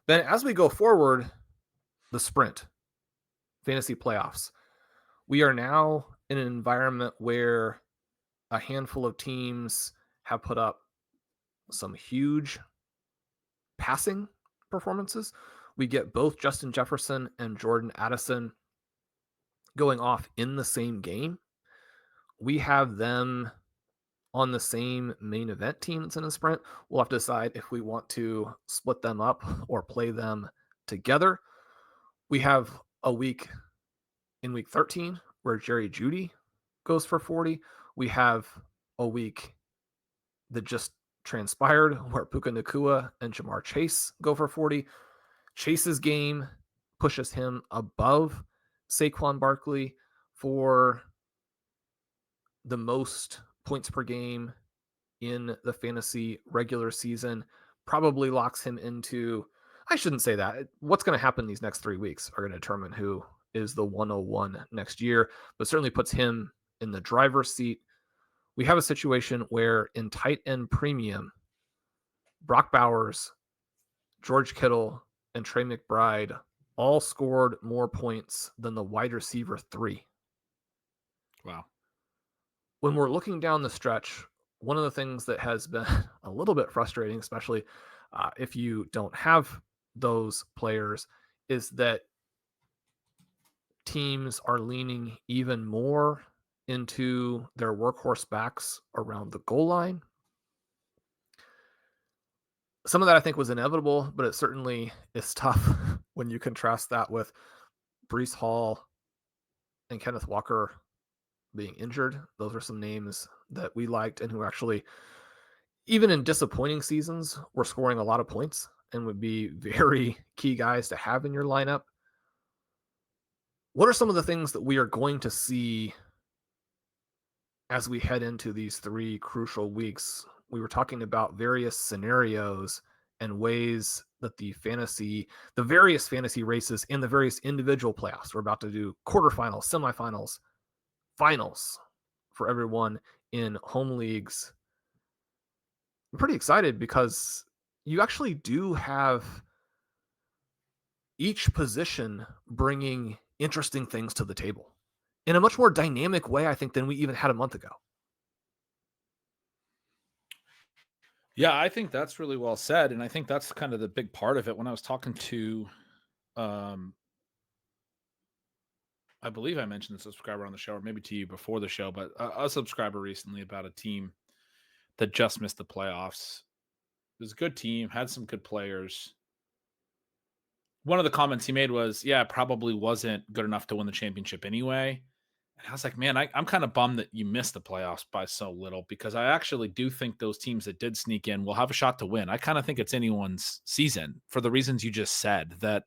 Then as we go forward, the sprint, fantasy playoffs, we are now in an environment where a handful of teams have put up some huge passing performances. We get both Justin Jefferson and Jordan Addison going off in the same game. We have them on the same main event team that's in a sprint. We'll have to decide if we want to split them up or play them together. We have a week in week 13 where Jerry Jeudy goes for 40. We have a week that just transpired where Puka Nacua and Jamar Chase go for 40. Chase's game pushes him above Saquon Barkley for the most points per game in the fantasy regular season, probably locks him into, I shouldn't say that. What's going to happen these next 3 weeks are going to determine who is the 101 next year, but certainly puts him in the driver's seat. We have a situation where in tight end premium, Brock Bowers, George Kittle, and Trey McBride all scored more points than the wide receiver 3. Wow. When we're looking down the stretch, one of the things that has been a little bit frustrating, especially if you don't have those players, is that teams are leaning even more into their workhorse backs around the goal line. Some of that I think was inevitable, but it certainly is tough when you contrast that with Breece Hall and Kenneth Walker being injured. Those are some names that we liked and who actually, even in disappointing seasons, were scoring a lot of points and would be very key guys to have in your lineup. What are some of the things that we are going to see as we head into these 3 crucial weeks? We were talking about various scenarios and ways that the various fantasy races in the various individual playoffs. We're about to do quarterfinals, semifinals, finals for everyone in home leagues. I'm pretty excited because you actually do have each position bringing interesting things to the table in a much more dynamic way, I think, than we even had a month ago. Yeah, I think that's really well said. And I think that's kind of the big part of it. When I was talking to, I believe I mentioned the subscriber on the show, or maybe to you before the show, but a subscriber recently about a team that just missed the playoffs. It was a good team, had some good players. One of the comments he made was, yeah, it probably wasn't good enough to win the championship anyway. And I was like, man, I'm kind of bummed that you missed the playoffs by so little, because I actually do think those teams that did sneak in will have a shot to win. I kind of think it's anyone's season for the reasons you just said, that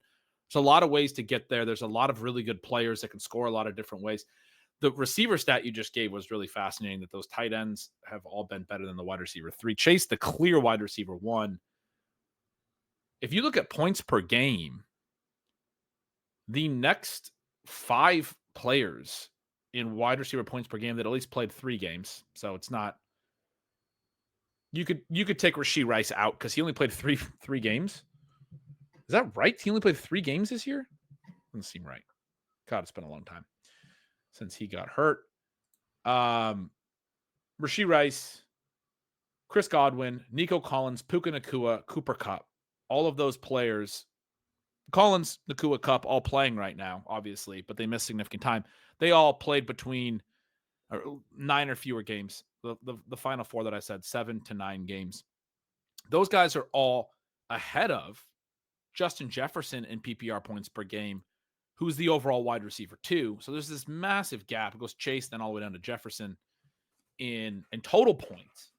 there's a lot of ways to get there. There's a lot of really good players that can score a lot of different ways. The receiver stat you just gave was really fascinating, that those tight ends have all been better than the wide receiver 3. Chase, the clear wide receiver 1. If you look at points per game, the next 5 players in wide receiver points per game that at least played 3 games. So it's not, you could take Rashee Rice out because he only played three games. Is that right? He only played 3 games this year? Doesn't seem right. God, it's been a long time since he got hurt. Rashee Rice, Chris Godwin, Nico Collins, Puka Nacua, Cooper Kupp. All of those players, Collins, Nacua, Kupp, all playing right now, obviously, but they missed significant time. They all played between 9 or fewer games. The final 4 that I said, 7 to 9 games. Those guys are all ahead of Justin Jefferson in PPR points per game, who's the overall wide receiver 2. So there's this massive gap. It goes Chase, then all the way down to Jefferson in total points.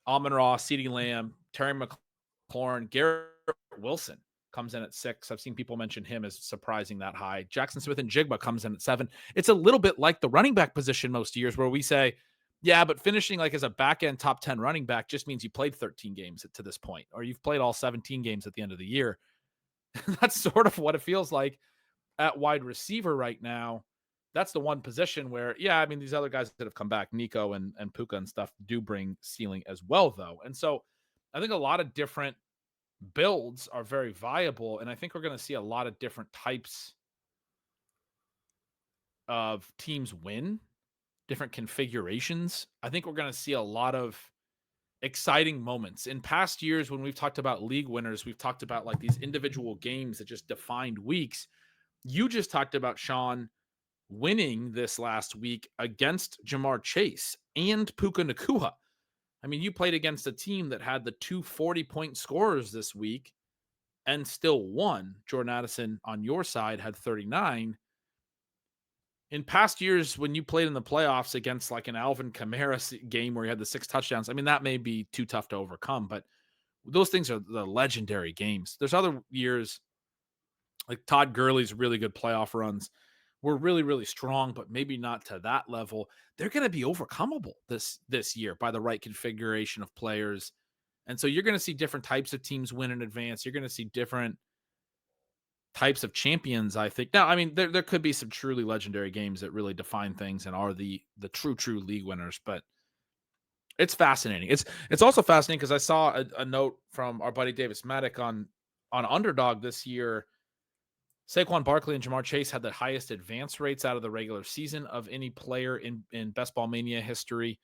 Amon-Ra, CeeDee Lamb, Terry McLaurin, Garrett Wilson comes in at 6. I've seen people mention him as surprising that high. Jackson Smith and Jigba comes in at 7. It's a little bit like the running back position most years, where we say, yeah, but finishing like as a back end top 10 running back just means you played 13 games to this point, or you've played all 17 games at the end of the year. That's sort of what it feels like at wide receiver right now. That's the one position where, yeah, I mean, these other guys that have come back, Nico and Puka and stuff, do bring ceiling as well, though. And so I think a lot of different builds are very viable. And I think we're going to see a lot of different types of teams win, different configurations. I think we're going to see a lot of exciting moments. In past years, when we've talked about league winners, we've talked about like these individual games that just defined weeks. You just talked about Sean winning this last week against Jamar Chase and Puka Nakua. I mean, you played against a team that had the two 40-point scorers this week and still won. Jordan Addison on your side had 39. In past years, when you played in the playoffs against like an Alvin Kamara game where you had the 6 touchdowns, I mean, that may be too tough to overcome, but those things are the legendary games. There's other years like Todd Gurley's really good playoff runs were really, really strong, but maybe not to that level. They're going to be overcomable this year by the right configuration of players. And so you're going to see different types of teams win in advance. You're going to see different types of champions, I think. Now, I mean, there could be some truly legendary games that really define things and are the true league winners, but it's fascinating. It's also fascinating because I saw a note from our buddy Davis Maddock on Underdog this year. Saquon Barkley and Jamar Chase had the highest advance rates out of the regular season of any player in Best Ball Mania history,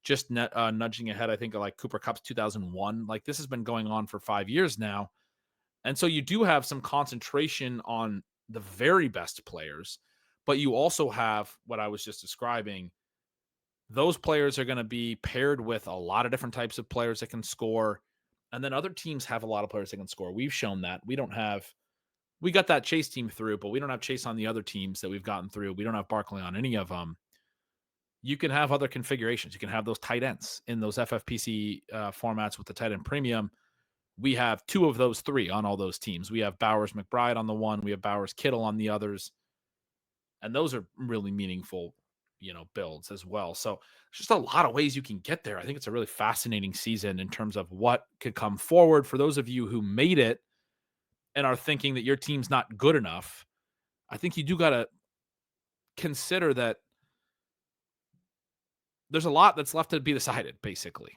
just nudging ahead, I think, of like Cooper Kupp's 2001. Like this has been going on for 5 years now. And so you do have some concentration on the very best players, but you also have what I was just describing. Those players are going to be paired with a lot of different types of players that can score. And then other teams have a lot of players that can score. We've shown that. We got that Chase team through, but we don't have Chase on the other teams that we've gotten through. We don't have Barkley on any of them. You can have other configurations. You can have those tight ends in those FFPC formats with the tight end premium. We have 2 of those 3 on all those teams. We have Bowers McBride on the one. We have Bowers Kittle on the others. And those are really meaningful, builds as well. So just a lot of ways you can get there. I think it's a really fascinating season in terms of what could come forward for those of you who made it and are thinking that your team's not good enough. I think you do got to consider that there's a lot that's left to be decided, basically.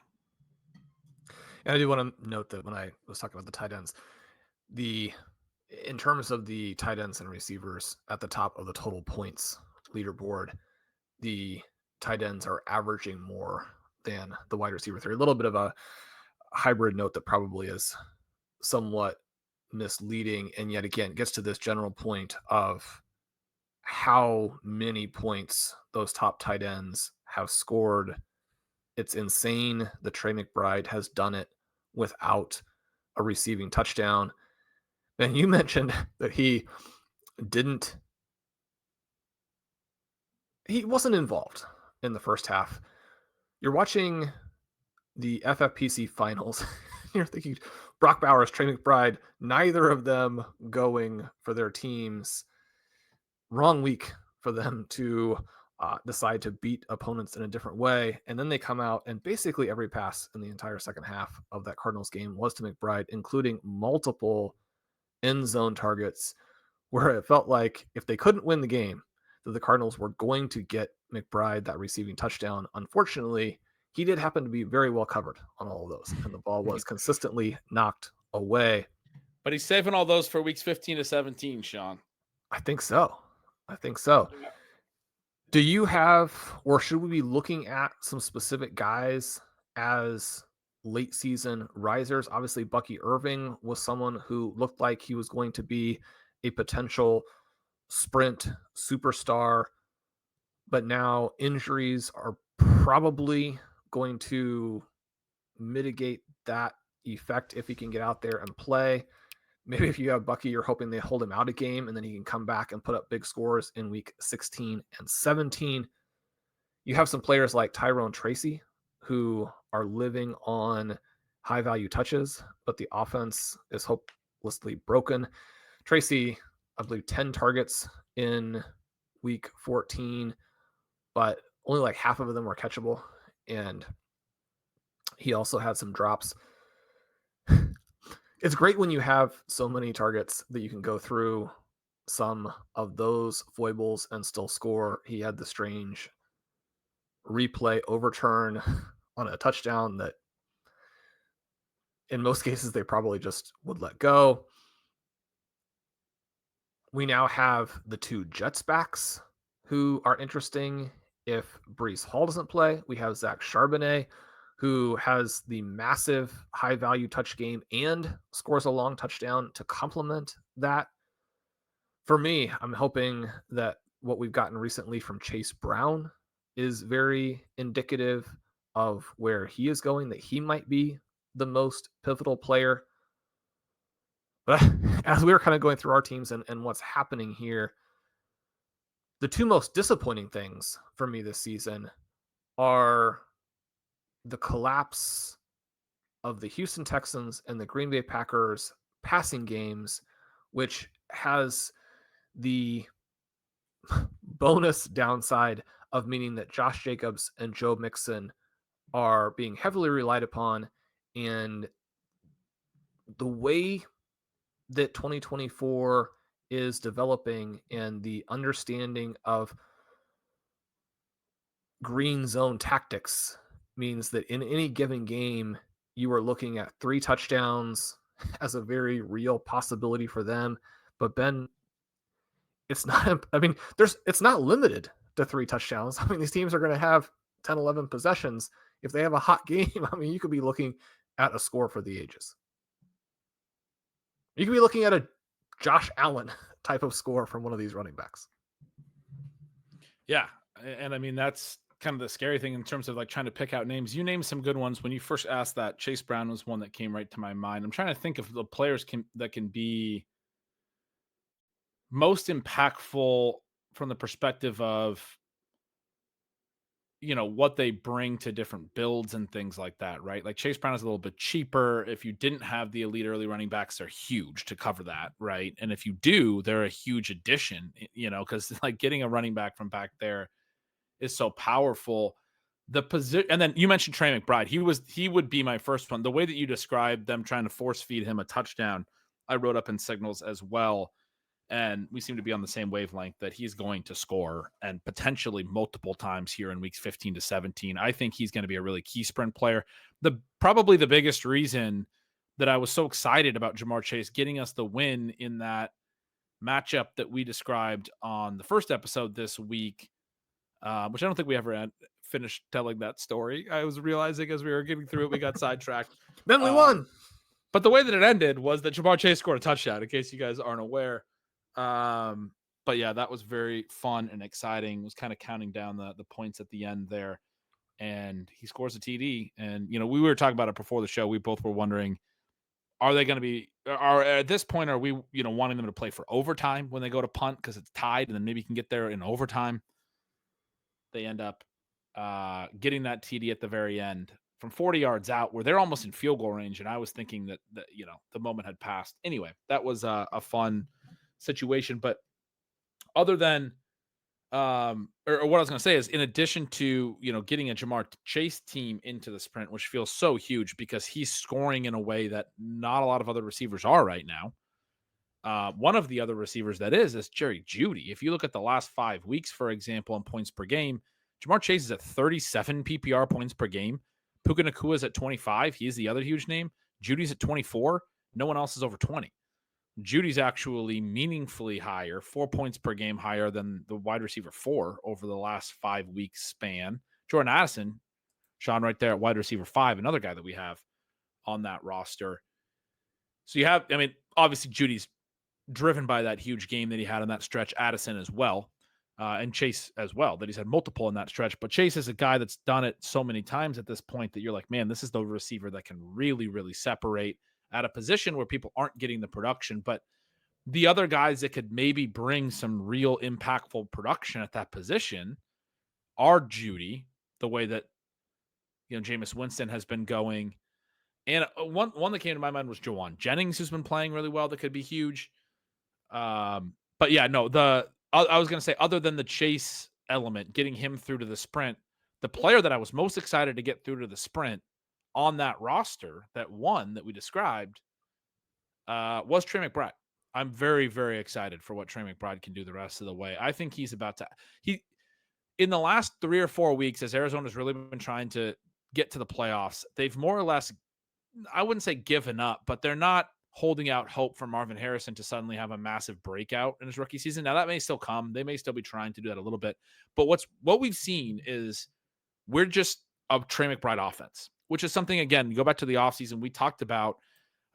And I do want to note that when I was talking about the tight ends, in terms of the tight ends and receivers at the top of the total points leaderboard, the tight ends are averaging more than the wide receiver 3. A little bit of a hybrid note that probably is somewhat misleading, and yet again gets to this general point of how many points those top tight ends have scored. It's insane that Trey McBride has done it without a receiving touchdown. And you mentioned that he wasn't involved in the first half. You're watching the FFPC finals. You're thinking Brock Bowers, Trey McBride, neither of them going for their teams. Wrong week for them to decide to beat opponents in a different way. And then they come out and basically every pass in the entire second half of that Cardinals game was to McBride, including multiple end zone targets where it felt like if they couldn't win the game, that the Cardinals were going to get McBride that receiving touchdown. Unfortunately, he did happen to be very well covered on all of those, and the ball was consistently knocked away. But he's saving all those for weeks 15 to 17, Sean. I think so. Yeah. Do you have, or should we be looking at some specific guys as late season risers? Obviously, Bucky Irving was someone who looked like he was going to be a potential sprint superstar, but now injuries are probably going to mitigate that effect if he can get out there and play. Maybe if you have Bucky, you're hoping they hold him out a game and then he can come back and put up big scores in week 16 and 17. You have some players like Tyrone Tracy who are living on high value touches, but the offense is hopelessly broken. Tracy, I believe 10 targets in week 14, but only like half of them were catchable. And he also had some drops. It's great when you have so many targets that you can go through some of those foibles and still score. He had the strange replay overturn on a touchdown that in most cases, they probably just would let go. We now have the 2 Jets backs who are interesting if Breece Hall doesn't play. We have Zach Charbonnet, who has the massive high value touch game and scores a long touchdown to complement that. For me, I'm hoping that what we've gotten recently from Chase Brown is very indicative of where he is going, that he might be the most pivotal player. But as we were kind of going through our teams and what's happening here, the 2 most disappointing things for me this season are the collapse of the Houston Texans and the Green Bay Packers passing games, which has the bonus downside of meaning that Josh Jacobs and Joe Mixon are being heavily relied upon. And the way that 2024 is developing and the understanding of green zone tactics means that in any given game, you are looking at 3 touchdowns as a very real possibility for them. But Ben, it's not, I mean, it's not limited to 3 touchdowns. I mean, these teams are going to have 10, 11 possessions. If they have a hot game, I mean, you could be looking at a score for the ages. You could be looking at a Josh Allen type of score from one of these running backs. Yeah. And I mean, that's kind of the scary thing in terms of like trying to pick out names. You named some good ones when you first asked that. Chase Brown was one that came right to my mind. I'm trying to think of the players that can be most impactful from the perspective of, you know, what they bring to different builds and things like that, right? Like Chase Brown is a little bit cheaper. If you didn't have the elite early running backs, they're huge to cover that, right? And if you do, they're a huge addition, you know, because like getting a running back from back there is so powerful. The position, and then you mentioned Trey McBride. He would be my first one. The way that you described them trying to force feed him a touchdown, I wrote up in signals as well. And we seem to be on the same wavelength that he's going to score and potentially multiple times here in weeks 15 to 17. I think he's going to be a really key sprint player. Probably the biggest reason that I was so excited about Jamar Chase getting us the win in that matchup that we described on the first episode this week, which I don't think we ever finished telling that story. I was realizing as we were getting through it, we got sidetracked. Then we won. But the way that it ended was that Jamar Chase scored a touchdown, in case you guys aren't aware. But yeah, that was very fun and exciting. Was kind of counting down the points at the end there, and he scores a TD. And you know, we were talking about it before the show. We both were wondering, are they going to be? Are at this point, are we wanting them to play for overtime when they go to punt because it's tied, and then maybe you can get there in overtime? They end up getting that TD at the very end from 40 yards out, where they're almost in field goal range. And I was thinking that the moment had passed. Anyway, that was a fun situation. But other than or what I was going to say is, in addition to getting a Jamar Chase team into the sprint, which feels so huge because he's scoring in a way that not a lot of other receivers are right now. One of the other receivers that is Jerry Jeudy. If you look at the last 5 weeks, for example, in points per game, Jamar Chase is at 37 PPR points per game. Puka Nacua is at 25. He's the other huge name. Judy's at 24. No one else is over 20. Judy's actually meaningfully higher, 4 points per game higher than the wide receiver 4 over the last 5 weeks span. Jordan Addison, Sean, right there at wide receiver 5, another guy that we have on that roster. So you have, obviously Judy's driven by that huge game that he had in that stretch. Addison as well, and Chase as well, that he's had multiple in that stretch. But Chase is a guy that's done it so many times at this point that you're like, man, this is the receiver that can really, really separate at a position where people aren't getting the production. But the other guys that could maybe bring some real impactful production at that position are Judy, the way that Jameis Winston has been going. And one that came to my mind was Jawan Jennings, who's been playing really well, that could be huge. But yeah, no, I was going to say, other than the Chase element, getting him through to the sprint, the player that I was most excited to get through to the sprint on that roster, that one that we described, was Trey McBride. I'm very, very excited for what Trey McBride can do the rest of the way. I think he's about to, in the last 3 or 4 weeks, as Arizona's really been trying to get to the playoffs, they've more or less I wouldn't say given up, but they're not holding out hope for Marvin Harrison to suddenly have a massive breakout in his rookie season. Now that may still come. They may still be trying to do that a little bit. But what we've seen is we're just a Trey McBride offense, which is something, again, you go back to the offseason, we talked about.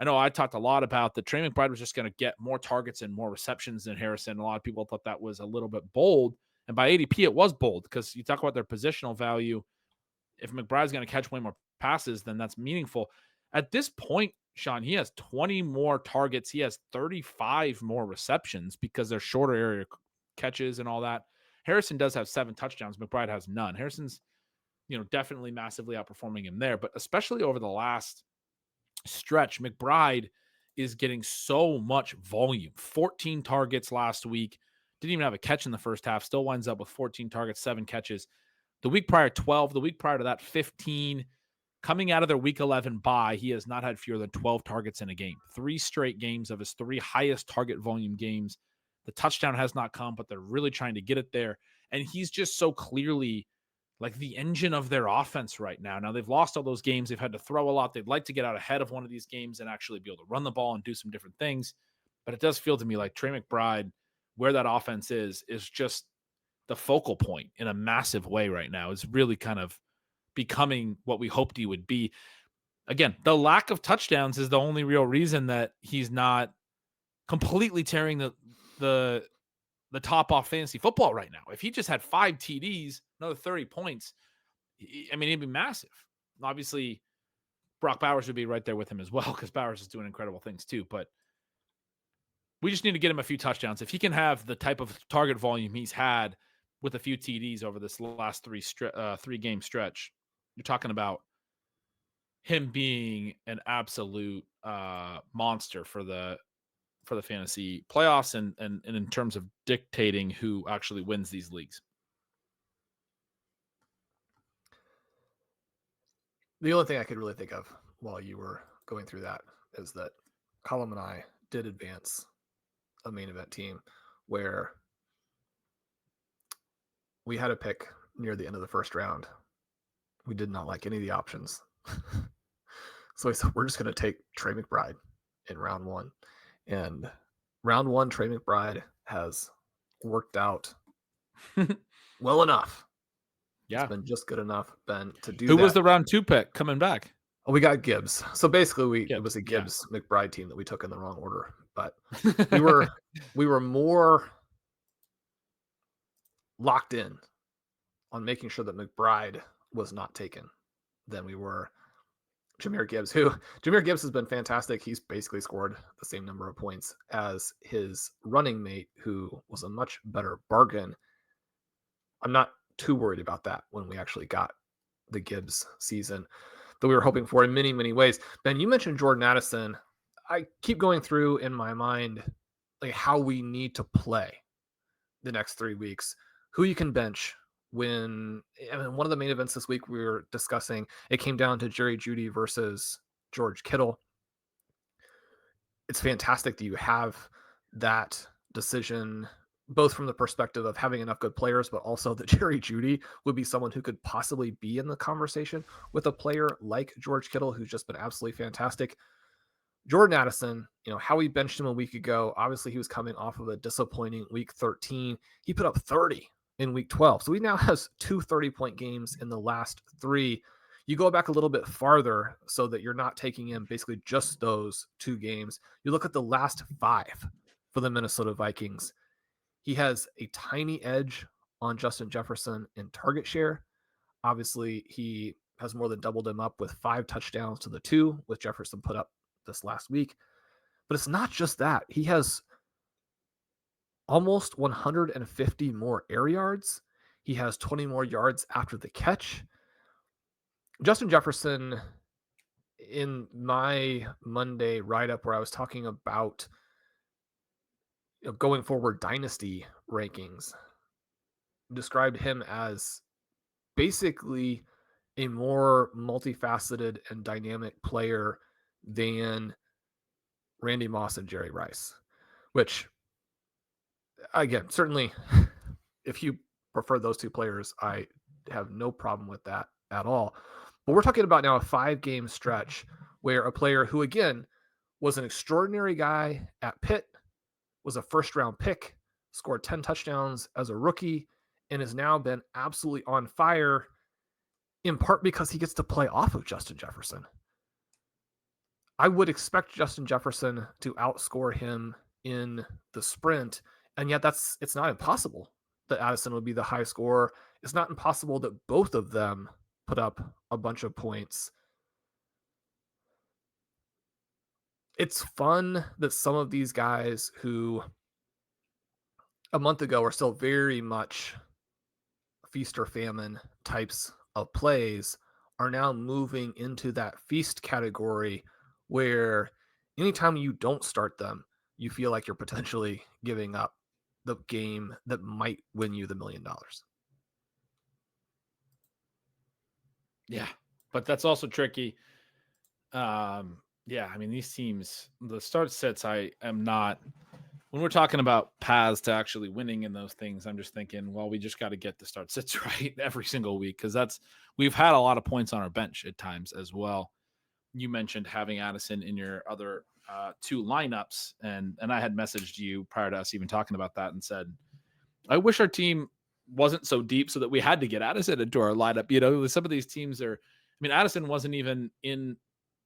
I know I talked a lot about that Trey McBride was just going to get more targets and more receptions than Harrison. A lot of people thought that was a little bit bold. And by ADP, it was bold because you talk about their positional value. If McBride's going to catch way more passes, then that's meaningful. At this point, Sean, he has 20 more targets. He has 35 more receptions because they're shorter area catches and all that. Harrison does have 7 touchdowns. McBride has none. Harrison's, definitely massively outperforming him there, but especially over the last stretch, McBride is getting so much volume. 14 targets last week. Didn't even have a catch in the first half. Still winds up with 14 targets, 7 catches. The week prior, 12. The week prior to that, 15. Coming out of their week 11 bye, he has not had fewer than 12 targets in a game. 3 straight games of his 3 highest target volume games. The touchdown has not come, but they're really trying to get it there. And he's just so clearly like the engine of their offense right now. Now, they've lost all those games. They've had to throw a lot. They'd like to get out ahead of one of these games and actually be able to run the ball and do some different things. But it does feel to me like Trey McBride, where that offense is just the focal point in a massive way right now. Is really kind of becoming what we hoped he would be. Again, the lack of touchdowns is the only real reason that he's not completely tearing the top off fantasy football right now. If he just had 5 TDs, another 30 points, I mean, it'd be massive. Obviously, Brock Bowers would be right there with him as well because Bowers is doing incredible things too. But we just need to get him a few touchdowns. If he can have the type of target volume he's had with a few TDs over this last 3-game stretch, you're talking about him being an absolute monster for the fantasy playoffs and in terms of dictating who actually wins these leagues. The only thing I could really think of while you were going through that is that Colin and I did advance a main event team where we had a pick near the end of the first round. We did not like any of the options. So we said, we're just going to take Trey McBride in round 1. And round 1, Trey McBride has worked out well enough. Yeah. It's been just good enough, Ben, to do Who that. was the round 2 pick coming back? Oh, we got Gibbs. So basically it was a Gibbs McBride team that we took in the wrong order. But we were more locked in on making sure that McBride was not taken than we were Jahmyr Gibbs, who Jahmyr Gibbs has been fantastic. He's basically scored the same number of points as his running mate, who was a much better bargain. I'm not too worried about that when we actually got the Gibbs season that we were hoping for in many, many ways. Ben, you mentioned Jordan Addison. I keep going through in my mind like how we need to play the next 3 weeks, who you can bench. When one of the main events this week we were discussing, it came down to Jerry Jeudy versus George Kittle. It's fantastic that you have that decision, both from the perspective of having enough good players, but also that Jerry Jeudy would be someone who could possibly be in the conversation with a player like George Kittle, who's just been absolutely fantastic. Jordan Addison, how we benched him a week ago, obviously he was coming off of a disappointing week 13. He put up 30 in week 12. So he now has 2 30-point games in the last 3. You go back a little bit farther so that you're not taking in basically just those 2 games. You look at the last 5 for the Minnesota Vikings. He has a tiny edge on Justin Jefferson in target share. Obviously, he has more than doubled him up with 5 touchdowns to the 2 with Jefferson put up this last week. But it's not just that. He has almost 150 more air yards. He has 20 more yards after the catch. Justin Jefferson, in my Monday write-up where I was talking about going forward dynasty rankings, described him as basically a more multifaceted and dynamic player than Randy Moss and Jerry Rice, which, again, certainly if you prefer those 2 players, I have no problem with that at all. But we're talking about now a 5-game stretch where a player who, again, was an extraordinary guy at Pitt, was a first-round pick, scored 10 touchdowns as a rookie, and has now been absolutely on fire, in part because he gets to play off of Justin Jefferson. I would expect Justin Jefferson to outscore him in the sprint, and yet it's not impossible that Addison would be the high scorer. It's not impossible that both of them put up a bunch of points. It's fun that some of these guys who a month ago are still very much feast or famine types of plays are now moving into that feast category where anytime you don't start them, you feel like you're potentially giving up the game that might win you the $1 million. Yeah, but that's also tricky. Yeah, I mean, these teams, the start sets, I am not, when we're talking about paths to actually winning in those things, I'm just thinking, well, we just got to get the start sets right every single week, because we've had a lot of points on our bench at times as well. You mentioned having Addison in your other two lineups, and I had messaged you prior to us even talking about that and said, I wish our team wasn't so deep so that we had to get Addison into our lineup. You know, some of these teams are, I mean, Addison wasn't even in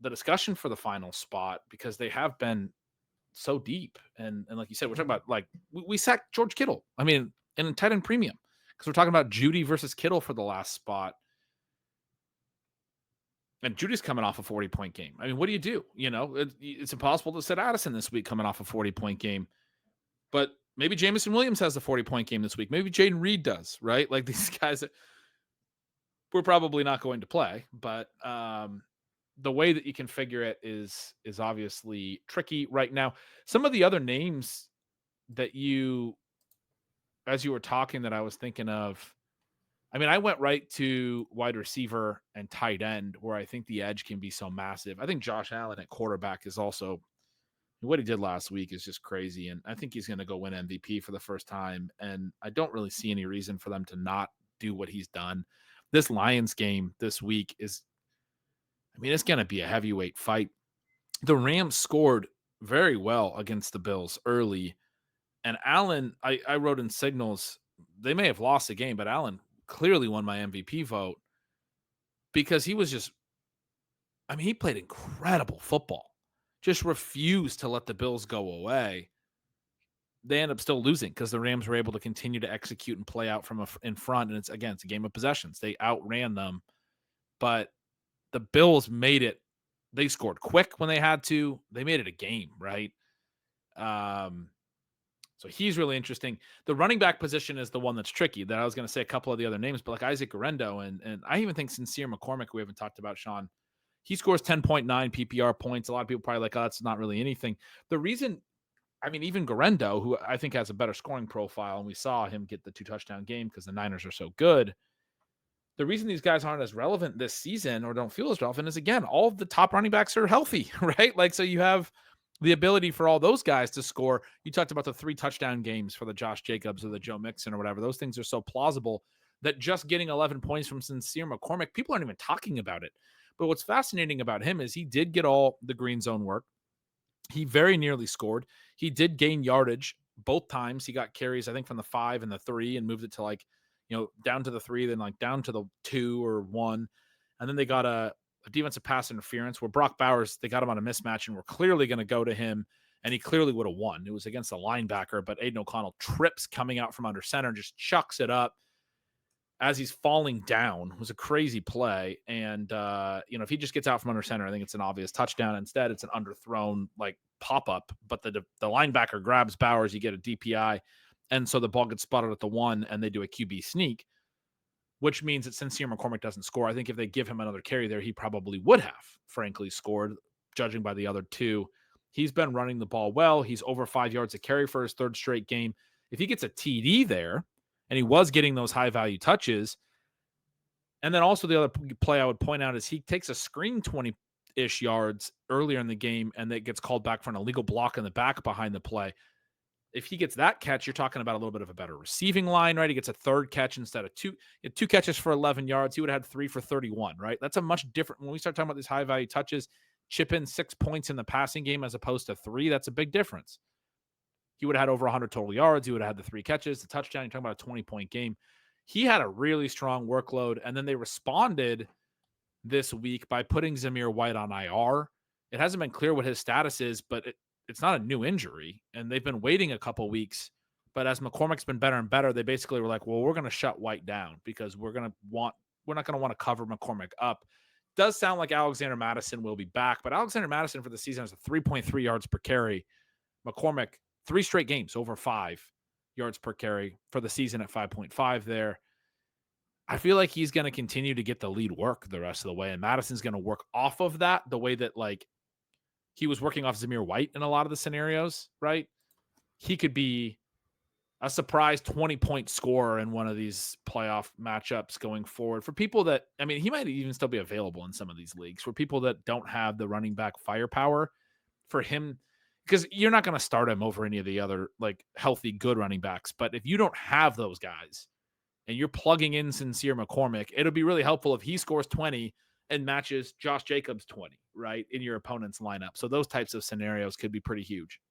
the discussion for the final spot because they have been so deep. And like you said, we're talking about, like, we sacked George Kittle. I mean, in a tight end premium, because we're talking about Judy versus Kittle for the last spot. And Judy's coming off a 40-point game. I mean, what do you do? You know, it's impossible to set Addison this week coming off a 40-point game. But maybe Jameson Williams has the 40-point game this week. Maybe Jaden Reed does, right? Like, these guys, we're probably not going to play. But the way that you can figure it is obviously tricky right now. Some of the other names that you, as you were talking, that I was thinking of, I mean, I went right to wide receiver and tight end, where I think the edge can be so massive. I think Josh Allen at quarterback is also, what he did last week is just crazy. And I think he's going to go win MVP for the first time. And I don't really see any reason for them to not do what he's done. This Lions game this week is, I mean, it's going to be a heavyweight fight. The Rams scored very well against the Bills early. And Allen, I wrote in Signals, they may have lost the game, but Allen clearly won my MVP vote because he was just, I mean, he played incredible football, just refused to let the Bills go away. They end up still losing because the Rams were able to continue to execute and play out from in front. And it's a game of possessions. They outran them, but the Bills made it. They scored quick when they had to. They made it a game, right? So he's really interesting. The running back position is the one that's tricky. That I was going to say a couple of the other names, but like Isaac Guerrero and I even think Sincere McCormick, we haven't talked about, Sean. He scores 10.9 PPR points. A lot of people probably like, oh, that's not really anything. The reason, I mean, even Guerrero, who I think has a better scoring profile, and we saw him get the 2-touchdown game because the Niners are so good. The reason these guys aren't as relevant this season or don't feel as relevant is, again, all of the top running backs are healthy, right? Like, so you have the ability for all those guys to score. You talked about the 3-touchdown games for the Josh Jacobs or the Joe Mixon or whatever. Those things are so plausible that just getting 11 points from Sincere McCormick, people aren't even talking about it. But what's fascinating about him is he did get all the green zone work. He very nearly scored. He did gain yardage both times. He got carries, I think, from the 5 and the 3 and moved it to, like, you know, down to the 3, then like down to the 2 or 1. And then they got a defensive pass interference where Brock Bowers, they got him on a mismatch and were clearly going to go to him, and he clearly would have won. It was against the linebacker, but Aiden O'Connell trips coming out from under center and just chucks it up as he's falling down. It was a crazy play. And, you know, if he just gets out from under center, I think it's an obvious touchdown. Instead, it's an underthrown, like, pop-up, but the linebacker grabs Bowers, you get a DPI, and so the ball gets spotted at the 1, and they do a QB sneak, which means that Sincere McCormick doesn't score. I think if they give him another carry there, he probably would have, frankly, scored, judging by the other 2. He's been running the ball well. He's over 5 yards a carry for his 3rd straight game. If he gets a TD there, and he was getting those high-value touches, and then also the other play I would point out is he takes a screen 20-ish yards earlier in the game, and that gets called back for an illegal block in the back behind the play. If he gets that catch, you're talking about a little bit of a better receiving line, right? He gets a 3rd catch instead of 2. 2 catches for 11 yards. He would have had 3 for 31, right? That's a much different, when we start talking about these high-value touches, chip in 6 points in the passing game as opposed to 3, that's a big difference. He would have had over 100 total yards. He would have had the 3 catches, the touchdown. You're talking about a 20-point game. He had a really strong workload, and then they responded this week by putting Zamir White on IR. It hasn't been clear what his status is, but it's not a new injury, and they've been waiting a couple weeks. But as McCormick's been better and better, they basically were like, well, we're going to shut White down because we're not going to want to cover McCormick up. Does sound like Alexander Madison will be back, but Alexander Madison for the season has a 3.3 yards per carry. McCormick, 3 straight games over 5 yards per carry for the season at 5.5 there. I feel like he's going to continue to get the lead work the rest of the way, and Madison's going to work off of that the way that like he was working off Zamir White in a lot of the scenarios, right? He could be a surprise 20-point scorer in one of these playoff matchups going forward. For people that, I mean, he might even still be available in some of these leagues. For people that don't have the running back firepower, for him, because you're not going to start him over any of the other like healthy, good running backs. But if you don't have those guys and you're plugging in Sincere McCormick, it'll be really helpful if he scores 20 and matches Josh Jacobs 20, right, in your opponent's lineup. So those types of scenarios could be pretty huge.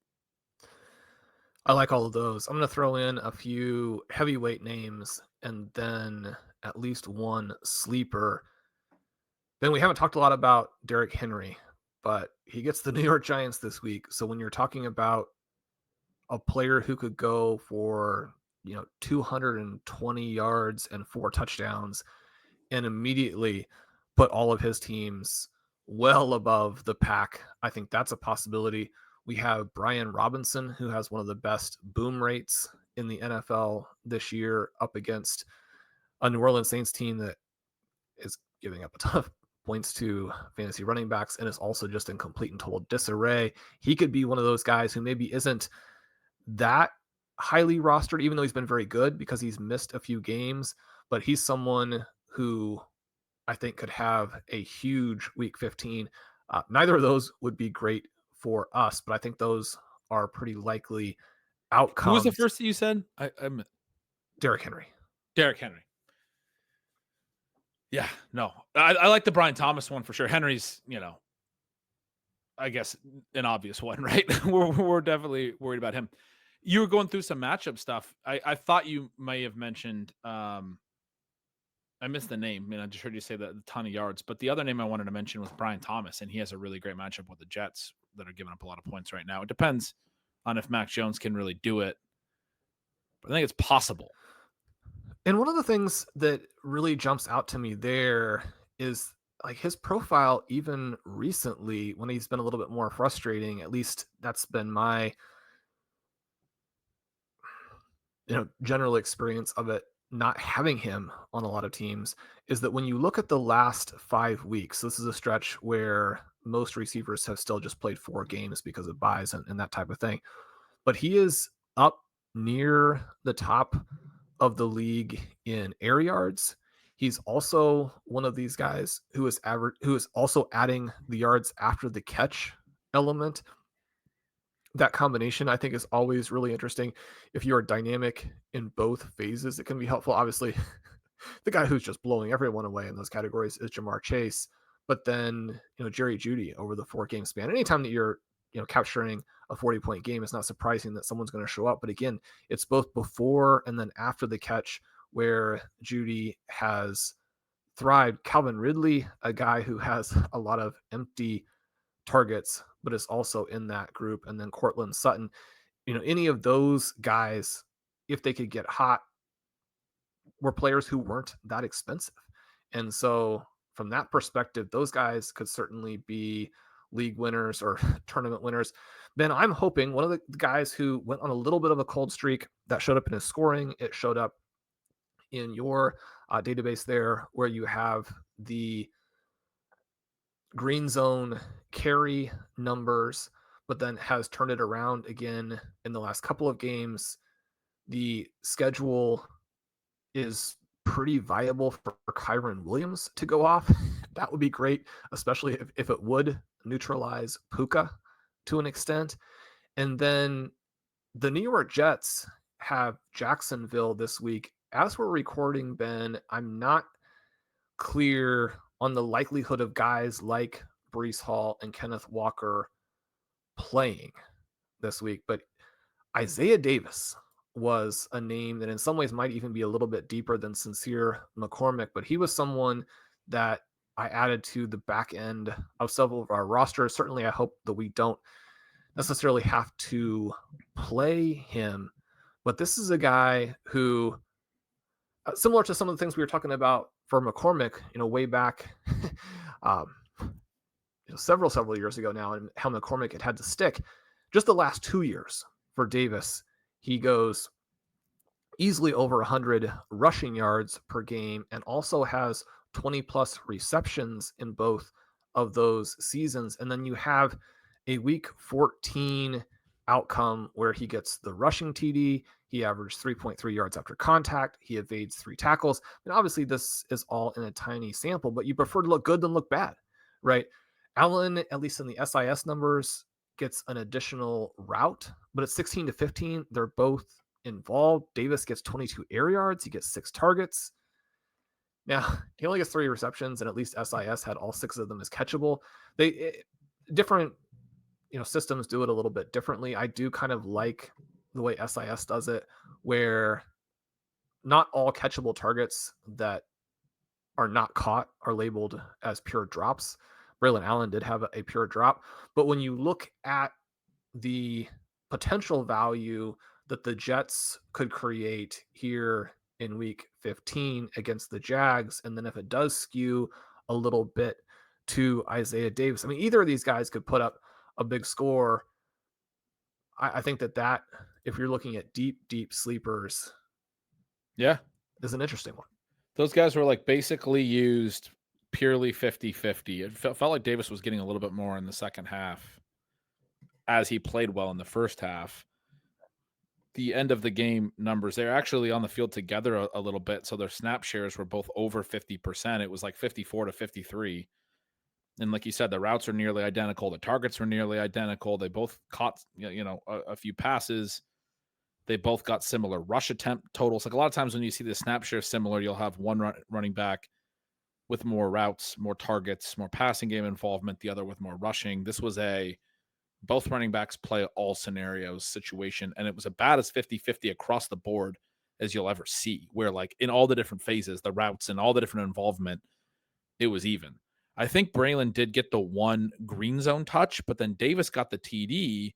I like all of those. I'm going to throw in a few heavyweight names and then at least one sleeper. Then we haven't talked a lot about Derrick Henry, but he gets the New York Giants this week. So when you're talking about a player who could go for, 220 yards and 4 touchdowns and immediately put all of his teams well above the pack, I think that's a possibility. We have Brian Robinson, who has one of the best boom rates in the NFL this year, up against a New Orleans Saints team that is giving up a ton of points to fantasy running backs and is also just in complete and total disarray. He could be one of those guys who maybe isn't that highly rostered, even though he's been very good because he's missed a few games, but he's someone who I think could have a huge week 15. Neither of those would be great for us, but I think those are pretty likely outcomes. Who was the first that you said? I'm Derrick Henry. Derrick Henry. Yeah, no, I like the Brian Thomas one for sure. Henry's, I guess an obvious one, right? we're definitely worried about him. You were going through some matchup stuff. I thought you may have mentioned, I missed the name. I mean, I just heard you say that a ton of yards, but the other name I wanted to mention was Brian Thomas, and he has a really great matchup with the Jets that are giving up a lot of points right now. It depends on if Mac Jones can really do it, but I think it's possible. And one of the things that really jumps out to me there is like his profile, even recently when he's been a little bit more frustrating. At least that's been my general experience of it, not having him on a lot of teams, is that when you look at the last 5 weeks, this is a stretch where most receivers have still just played 4 games because of buys and that type of thing. But he is up near the top of the league in air yards. He's also one of these guys who is also adding the yards after the catch element. That combination, I think, is always really interesting. If you are dynamic in both phases, it can be helpful. Obviously, the guy who's just blowing everyone away in those categories is Jamar Chase. But then, Jerry Jeudy over the 4-game span. Anytime that you're, capturing a 40-point game, it's not surprising that someone's going to show up. But again, it's both before and then after the catch where Jeudy has thrived. Calvin Ridley, a guy who has a lot of empty targets, but is also in that group. And then Cortland Sutton, any of those guys, if they could get hot, were players who weren't that expensive. And so from that perspective, those guys could certainly be league winners or tournament winners. Ben, I'm hoping one of the guys who went on a little bit of a cold streak that showed up in his scoring, it showed up in your database there where you have the green zone carry numbers, but then has turned it around again in the last couple of games. The schedule is pretty viable for Kyron Williams to go off. That would be great, especially if it would neutralize Puka to an extent. And then the New York Jets have Jacksonville this week. As we're recording, Ben, I'm not clear on the likelihood of guys like Brees Hall and Kenneth Walker playing this week, but Isaiah Davis was a name that in some ways might even be a little bit deeper than Sincere McCormick, but he was someone that I added to the back end of several of our rosters. Certainly, I hope that we don't necessarily have to play him, but this is a guy who, similar to some of the things we were talking about for McCormick, way back, um, several years ago now, and how McCormick had to stick. Just the last 2 years for Davis, he goes easily over 100 rushing yards per game and also has 20 plus receptions in both of those seasons. And then you have a week 14 outcome where he gets the rushing TD. He averaged 3.3 yards after contact. He evades 3 tackles. And obviously, this is all in a tiny sample, but you prefer to look good than look bad, right? Allen, at least in the SIS numbers, gets an additional route, but at 16 to 15, they're both involved. Davis gets 22 air yards. He gets 6 targets. Now, he only gets 3 receptions, and at least SIS had all 6 of them as catchable. Different systems do it a little bit differently. I do kind of like the way SIS does it, where not all catchable targets that are not caught are labeled as pure drops. Braylon Allen did have a pure drop, but when you look at the potential value that the Jets could create here in week 15 against the Jags, and then if it does skew a little bit to Isaiah Davis, I mean, either of these guys could put up a big score. I think that if you're looking at deep sleepers, yeah, is an interesting one. Those guys were like basically used purely 50-50. It felt like Davis was getting a little bit more in the second half as he played well in the first half. The end of the game numbers, they're actually on the field together a little bit, so their snap shares were both over 50%. It was like 54 to 53. And like you said, the routes are nearly identical. The targets were nearly identical. They both caught, a few passes. They both got similar rush attempt totals. Like a lot of times when you see the snap share similar, you'll have one running back with more routes, more targets, more passing game involvement, the other with more rushing. This was both running backs play all scenarios situation, and it was about as 50-50 across the board as you'll ever see, where like in all the different phases, the routes and all the different involvement, it was even. I think Braylon did get the one green zone touch, but then Davis got the TD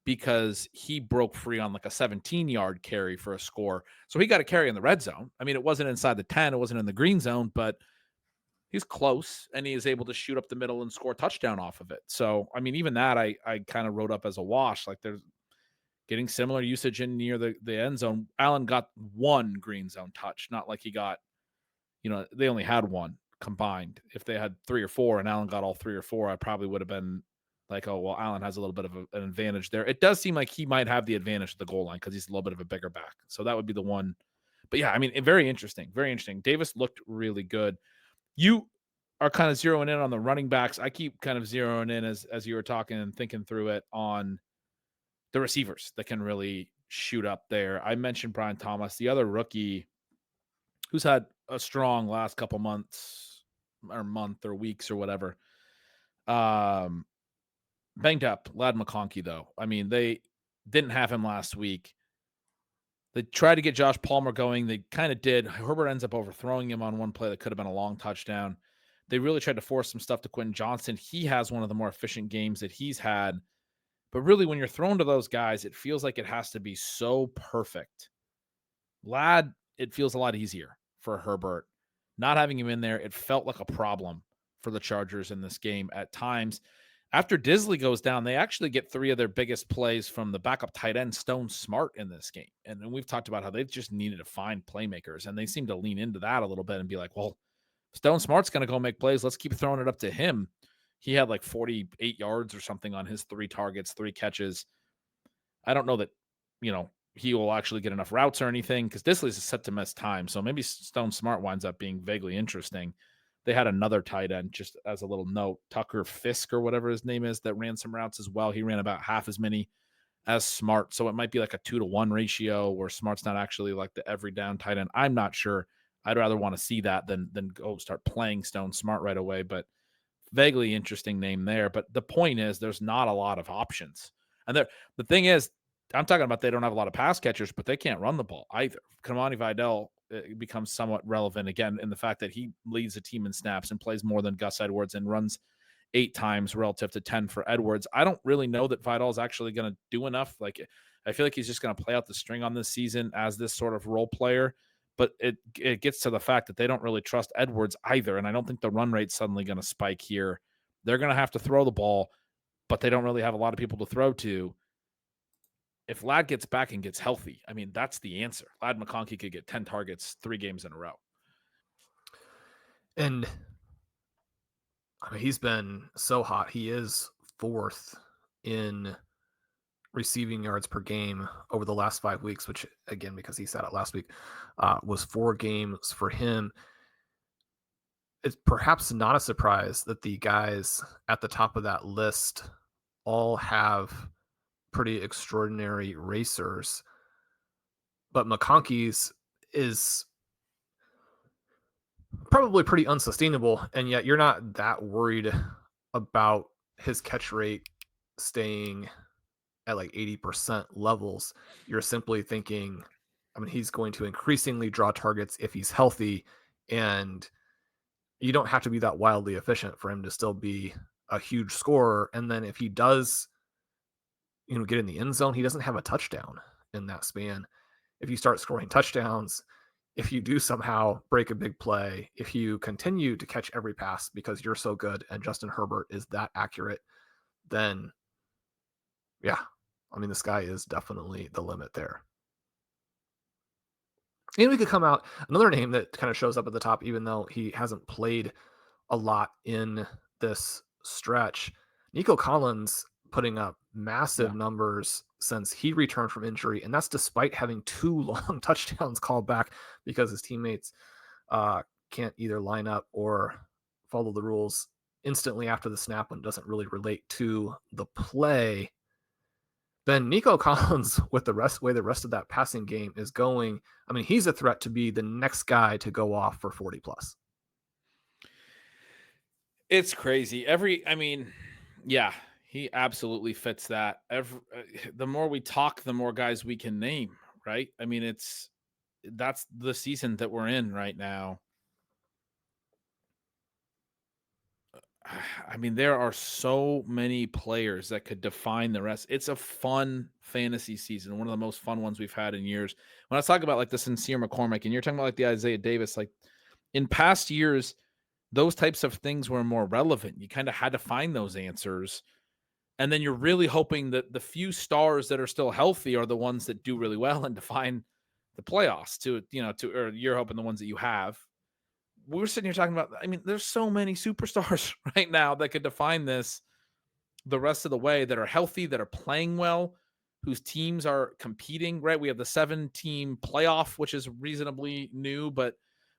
because he broke free on like a 17-yard carry for a score. So he got a carry in the red zone. I mean, it wasn't inside the 10, it wasn't in the green zone, but he's close, and he is able to shoot up the middle and score a touchdown off of it. So, I mean, even that I kind of wrote up as a wash. Like there's getting similar usage in near the end zone. Allen got one green zone touch, not like he got, they only had one combined. If they had 3 or 4 and Allen got all 3 or 4, I probably would have been like, oh, well, Allen has a little bit of an advantage there. It does seem like he might have the advantage at the goal line because he's a little bit of a bigger back. So that would be the one. But yeah, I mean, very interesting. Very interesting. Davis looked really good. You are kind of zeroing in on the running backs. I keep kind of zeroing in as you were talking and thinking through it on the receivers that can really shoot up there. I mentioned Brian Thomas, the other rookie who's had a strong last couple months or month or weeks or whatever. Banged up, Ladd McConkey, though. I mean, they didn't have him last week. They tried to get Josh Palmer going. They kind of did. Herbert ends up overthrowing him on one play that could have been a long touchdown. They really tried to force some stuff to Quentin Johnston. He has one of the more efficient games that he's had. But really, when you're thrown to those guys, it feels like it has to be so perfect. Ladd, it feels a lot easier for Herbert. Not having him in there, it felt like a problem for the Chargers in this game at times. After Disley goes down, they actually get 3 of their biggest plays from the backup tight end, Stone Smart, in this game. And we've talked about how they've just needed to find playmakers, and they seem to lean into that a little bit and be like, well, Stone Smart's going to go make plays. Let's keep throwing it up to him. He had like 48 yards or something on his 3 targets, 3 catches. I don't know that, he will actually get enough routes or anything because Disley's set to miss time. So maybe Stone Smart winds up being vaguely interesting. They had another tight end, just as a little note, Tucker Fisk or whatever his name is, that ran some routes as well. He ran about half as many as Smart. So it might be like a 2-to-1 ratio where Smart's not actually like the every down tight end. I'm not sure. I'd rather want to see that than go start playing Stone Smart right away. But vaguely interesting name there. But the point is, there's not a lot of options. And the thing is, I'm talking about they don't have a lot of pass catchers, but they can't run the ball either. Kamani Vidal becomes somewhat relevant again in the fact that he leads the team in snaps and plays more than Gus Edwards and runs 8 times relative to 10 for Edwards. I don't really know that Vidal is actually going to do enough. Like, I feel like he's just going to play out the string on this season as this sort of role player. But it gets to the fact that they don't really trust Edwards either. And I don't think the run rate's suddenly going to spike here. They're going to have to throw the ball, but they don't really have a lot of people to throw to. If Ladd gets back and gets healthy, I mean, that's the answer. Ladd McConkey could get 10 targets 3 games in a row. And I mean, he's been so hot. He is 4th in receiving yards per game over the last 5 weeks, which, again, because he sat out last week, was 4 games for him. It's perhaps not a surprise that the guys at the top of that list all have pretty extraordinary racers, but McConkey's is probably pretty unsustainable, and yet you're not that worried about his catch rate staying at like 80% levels. You're simply thinking, I mean, he's going to increasingly draw targets if he's healthy, and you don't have to be that wildly efficient for him to still be a huge scorer. And then if he does, get in the end zone, he doesn't have a touchdown in that span. If you start scoring touchdowns, if you do somehow break a big play, if you continue to catch every pass because you're so good and Justin Herbert is that accurate, then yeah, I mean, the sky is definitely the limit there. And we could come out another name that kind of shows up at the top, even though he hasn't played a lot in this stretch. Nico Collins putting up massive numbers since he returned from injury, and that's despite having 2 long touchdowns called back because his teammates can't either line up or follow the rules instantly after the snap when it doesn't really relate to the play. Then Nico Collins, with the way the rest of that passing game is going, I mean, he's a threat to be the next guy to go off for 40 plus. It's crazy. Yeah, he absolutely fits that. The more we talk, the more guys we can name, right? I mean, that's the season that we're in right now. I mean, there are so many players that could define the rest. It's a fun fantasy season, one of the most fun ones we've had in years. When I talk about like the Sincere McCormick, and you're talking about like the Isaiah Davis, like in past years, those types of things were more relevant. You kind of had to find those answers. And then you're really hoping that the few stars that are still healthy are the ones that do really well and define the playoffs or you're hoping the ones that you have. We're sitting here talking about, I mean, there's so many superstars right now that could define this the rest of the way, that are healthy, that are playing well, whose teams are competing, right? We have the 7-team playoff, which is reasonably new, but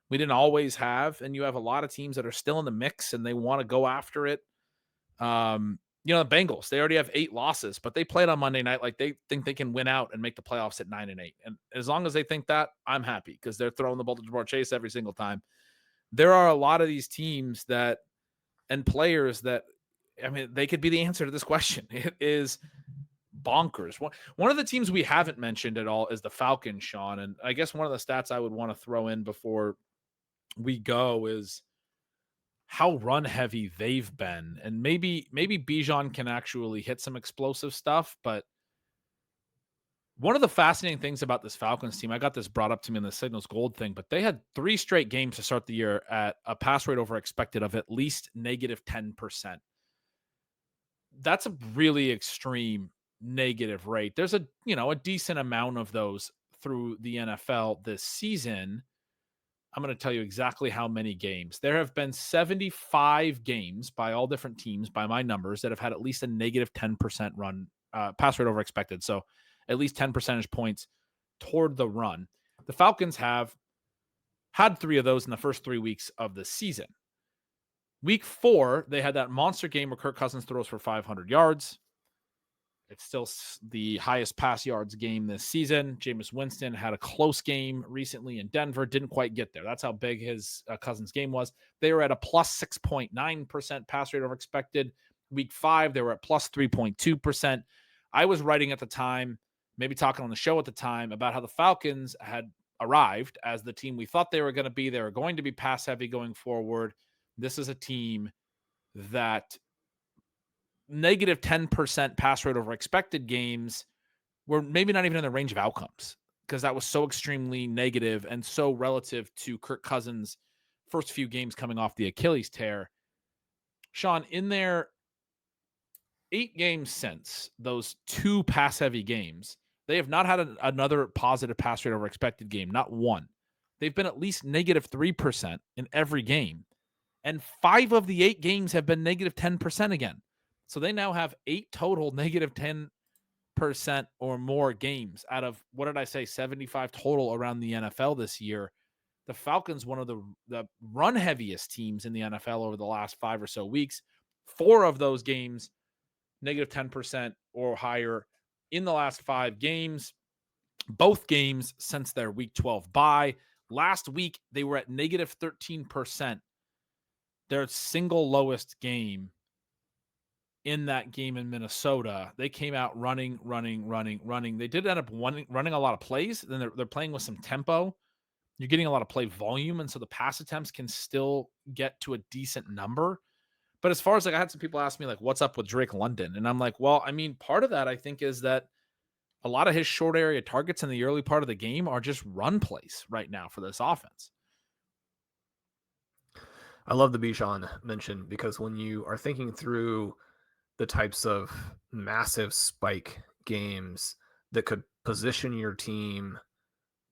we didn't always have. And you have a lot of teams that are still in the mix and they want to go after it. The Bengals, they already have 8 losses, but they played on Monday night like they think they can win out and make the playoffs at 9-8. And as long as they think that, I'm happy because they're throwing the ball to Ja'Marr Chase every single time. There are a lot of these teams and players that, I mean, they could be the answer to this question. It is bonkers. One of the teams we haven't mentioned at all is the Falcons, Sean. And I guess one of the stats I would want to throw in before we go is how run heavy they've been. And maybe Bijan can actually hit some explosive stuff, but one of the fascinating things about this Falcons team, I got this brought up to me in the Signals Gold thing, but they had 3 straight games to start the year at a pass rate over expected of at least negative 10%. That's a really extreme negative rate. There's a decent amount of those through the NFL this season. I'm going to tell you exactly how many games. There have been 75 games by all different teams, by my numbers, that have had at least a negative 10% run pass rate over expected. So at least 10 percentage points toward the run. The Falcons have had 3 of those in the first 3 weeks of the season. Week 4, they had that monster game where Kirk Cousins throws for 500 yards. It's still the highest pass yards game this season. Jameis Winston had a close game recently in Denver, didn't quite get there. That's how big his Cousins game was. They were at a plus 6.9% pass rate over expected. Week 5, they were at plus 3.2%. I was writing at the time, maybe talking on the show at the time, about how the Falcons had arrived as the team we thought they were going to be. They were going to be pass heavy going forward. This is a team that negative 10% pass rate over expected games were maybe not even in the range of outcomes because that was so extremely negative and so relative to Kirk Cousins' first few games coming off the Achilles tear. Shawn, in their 8 games since those 2 pass-heavy games, they have not had another positive pass rate over expected game, not one. They've been at least negative 3% in every game, and 5 of the 8 games have been negative 10% again. So they now have 8 total negative 10% or more games out of, what did I say, 75 total around the NFL this year. The Falcons, one of the run heaviest teams in the NFL over the last 5 or so weeks. 4 of those games, negative 10% or higher in the last 5 games. Both games since their week 12 bye. Last week, they were at negative 13%. Their single lowest game in that game in Minnesota. They came out running. They did end up running a lot of plays. Then they're playing with some tempo. You're getting a lot of play volume, and so the pass attempts can still get to a decent number. But as far as, like, I had some people ask me, like, what's up with Drake London? And I'm like, well, I mean, part of that, I think, is that a lot of his short area targets in the early part of the game are just run plays right now for this offense. I love the Bijan mention because when you are thinking through the types of massive spike games that could position your team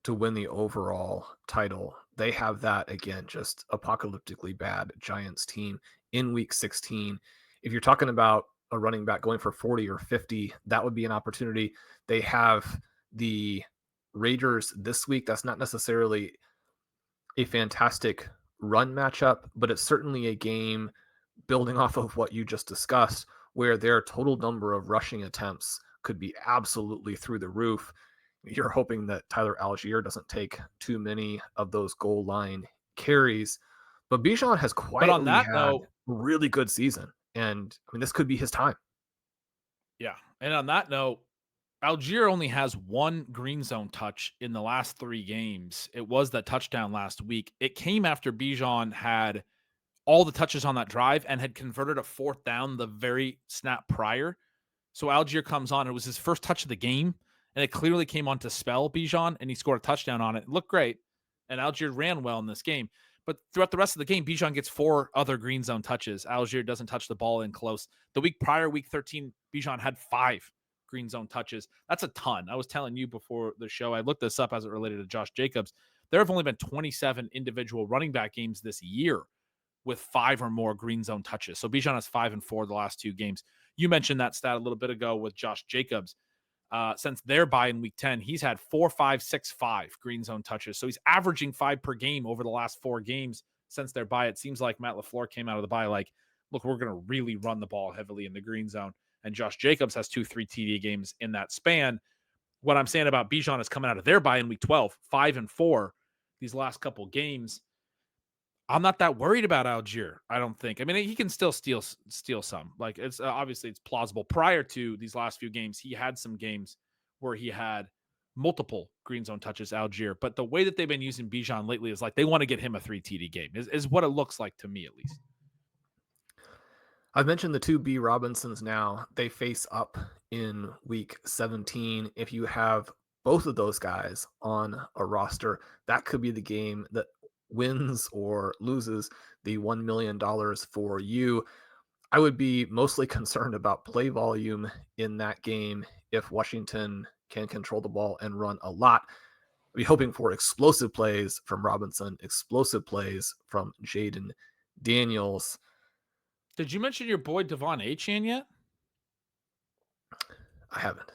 to win the overall title, they have that again, just apocalyptically bad Giants team in week 16. If you're talking about a running back going for 40 or 50, that would be an opportunity. They have the Raiders this week. That's not necessarily a fantastic run matchup, but it's certainly a game building off of what you just discussed, where their total number of rushing attempts could be absolutely through the roof. You're hoping that Tyler Algier doesn't take too many of those goal line carries. But Bijan has quietly had a really good season. And I mean, this could be his time. Yeah. And on that note, Algier only has 1 green zone touch in the last 3 games. It was that touchdown last week. It came after Bijan had all the touches on that drive and had converted a 4th down the very snap prior. So Algier comes on. It was his first touch of the game, and it clearly came on to spell Bijan, and he scored a touchdown on it. It looked great, and Algier ran well in this game. But throughout the rest of the game, Bijan gets 4 other green zone touches. Algier doesn't touch the ball in close. The week prior, week 13, Bijan had 5 green zone touches. That's a ton. I was telling you before the show, I looked this up as it related to Josh Jacobs. There have only been 27 individual running back games this year with 5 or more green zone touches. So Bijan has 5 and 4 the last 2 games. You mentioned that stat a little bit ago with Josh Jacobs. Since their bye in week 10, he's had 4, 5, 6, 5 green zone touches. So he's averaging 5 per game over the last 4 games since their bye. It seems like Matt LaFleur came out of the bye like, look, we're going to really run the ball heavily in the green zone. And Josh Jacobs has 2, 3 TD games in that span. What I'm saying about Bijan is coming out of their bye in week 12, 5 and 4 these last couple games. I'm not that worried about Algier, I don't think. I mean, he can still steal some. Like, it's obviously it's plausible. Prior to these last few games, he had some games where he had multiple green zone touches, Algier. But the way that they've been using Bijan lately is like they want to get him a 3 TD game, is what it looks like to me, at least. I've mentioned the 2 B Robinsons now. They face up in week 17. If you have both of those guys on a roster, that could be the game that wins or loses the $1 million for you. I would be mostly concerned about play volume in that game if Washington can control the ball and run a lot. I'd be hoping for explosive plays from Robinson, explosive plays from Jaden Daniels. Did you mention your boy Devon Achane yet? I haven't.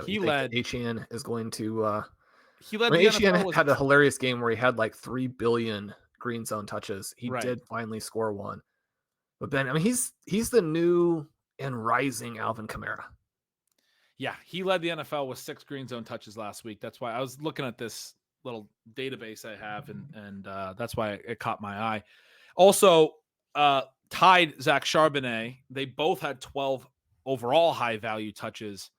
He led. Achane is going to. He led. Achane had a hilarious game where he had like 3 billion green zone touches. He did finally score one. But Ben, I mean, he's the new and rising Alvin Kamara. Yeah, he led the NFL with 6 green zone touches last week. That's why I was looking at this little database I have, and that's why it caught my eye. Also, tied Zach Charbonnet. They both had 12 overall high value touches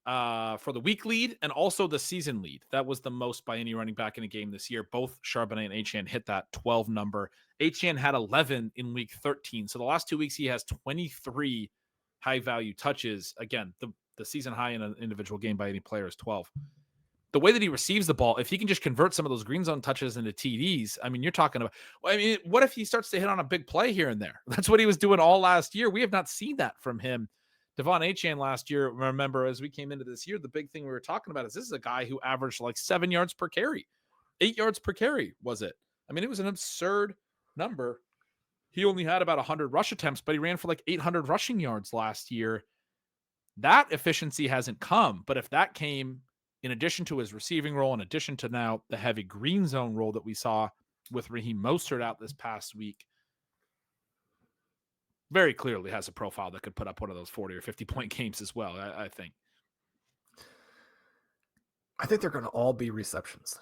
for the week lead and also the season lead. That was the most by any running back in a game this year. Both Charbonnet and Achane hit that 12 number. Achane had 11 in week 13. So the last 2 weeks, he has 23 high value touches. Again, the season high in an individual game by any player is 12. The way that he receives the ball, if he can just convert some of those green zone touches into TDs, I mean, you're talking about, I mean, what if he starts to hit on a big play here and there? That's what he was doing all last year. We have not seen that from him. Devon Achane last year, remember, as we came into this year, the big thing we were talking about is this is a guy who averaged like 7 yards per carry, 8 yards per carry, was it? I mean, it was an absurd number. He only had about 100 rush attempts, but he ran for like 800 rushing yards last year. That efficiency hasn't come, but if that came in addition to his receiving role, in addition to now the heavy green zone role that we saw with Raheem Mostert out this past week, very clearly has a profile that could put up one of those 40 or 50-point games as well, I think. I think they're going to all be receptions.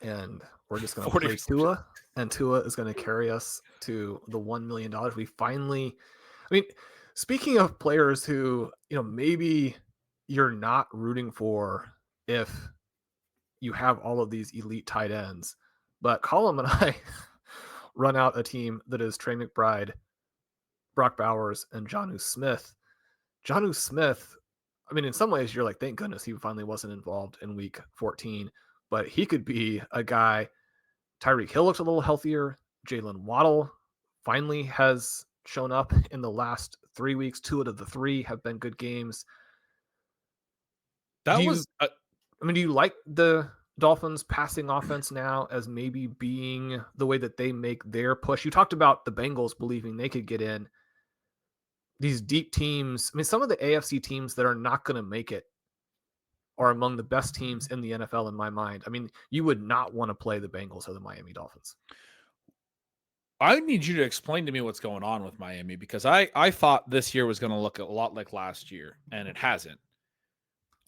And we're just going to 40 play receptions. Tua, and Tua is going to carry us to the $1 million. We finally, I mean, speaking of players who, maybe you're not rooting for if you have all of these elite tight ends, but Colin and I run out a team that is Trey McBride, Brock Bowers, and Jonnu Smith. Jonnu Smith, I mean, in some ways, you're like, thank goodness he finally wasn't involved in week 14, but he could be a guy. Tyreek Hill looks a little healthier. Jalen Waddle finally has shown up in the last 3 weeks. 2 out of the 3 have been good games. Do you like the Dolphins passing offense now as maybe being the way that they make their push? You talked about the Bengals believing they could get in. These deep teams, I mean, some of the AFC teams that are not going to make it are among the best teams in the NFL in my mind. I mean, you would not want to play the Bengals or the Miami Dolphins. I need you to explain to me what's going on with Miami, because I thought this year was going to look a lot like last year, and it hasn't.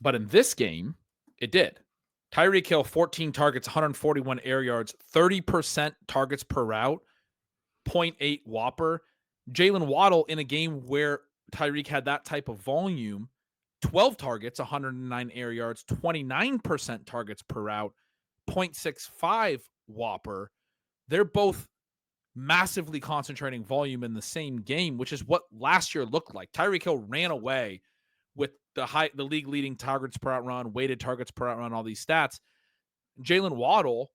But in this game, it did. Tyreek Hill, 14 targets, 141 air yards, 30% targets per route, 0.8 Whopper. Jalen Waddle, in a game where Tyreek had that type of volume, 12 targets, 109 air yards, 29% targets per route, 0.65 Whopper. They're both massively concentrating volume in the same game, which is what last year looked like. Tyreek Hill ran away with the league leading targets per out run, weighted targets per out run, all these stats. Jalen Waddle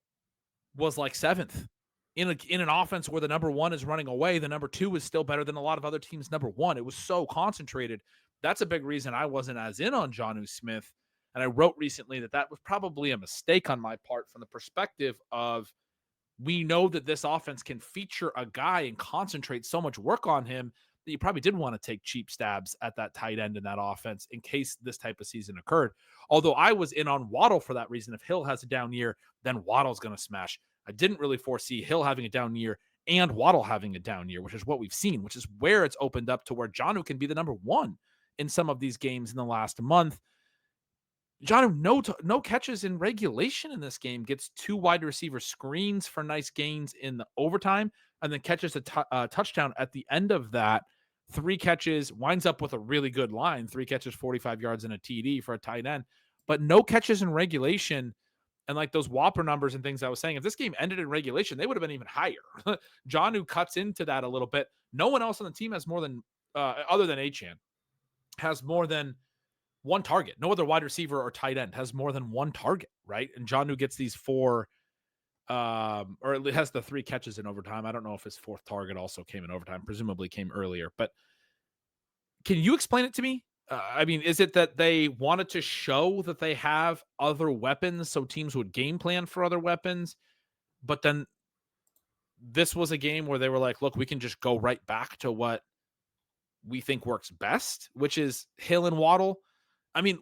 was like 7th. In an offense where the number 1 is running away, the number 2 is still better than a lot of other teams' number 1. It was so concentrated. That's a big reason I wasn't as in on Jonnu Smith. And I wrote recently that was probably a mistake on my part from the perspective of, we know that this offense can feature a guy and concentrate so much work on him that you probably didn't want to take cheap stabs at that tight end in that offense in case this type of season occurred. Although I was in on Waddle for that reason. If Hill has a down year, then Waddle's going to smash. I didn't really foresee Hill having a down year and Waddle having a down year, which is what we've seen, which is where it's opened up to where Jonnu can be the number 1 in some of these games in the last month. Jonnu, no catches in regulation in this game, gets 2 wide receiver screens for nice gains in the overtime, and then catches a touchdown at the end of that. 3 catches, winds up with a really good line, 3 catches, 45 yards, and a TD for a tight end, but no catches in regulation. And like those Whopper numbers and things I was saying, if this game ended in regulation, they would have been even higher. Jonnu cuts into that a little bit. No one else on the team has more than, other than Achane, has more than 1 target. No other wide receiver or tight end has more than 1 target, right? And Jonnu gets these 4, or it has the 3 catches in overtime. I don't know if his 4th target also came in overtime. Presumably came earlier. But can you explain it to me? I mean, is it that they wanted to show that they have other weapons so teams would game plan for other weapons? But then this was a game where they were like, look, we can just go right back to what we think works best, which is Hill and Waddle. I mean,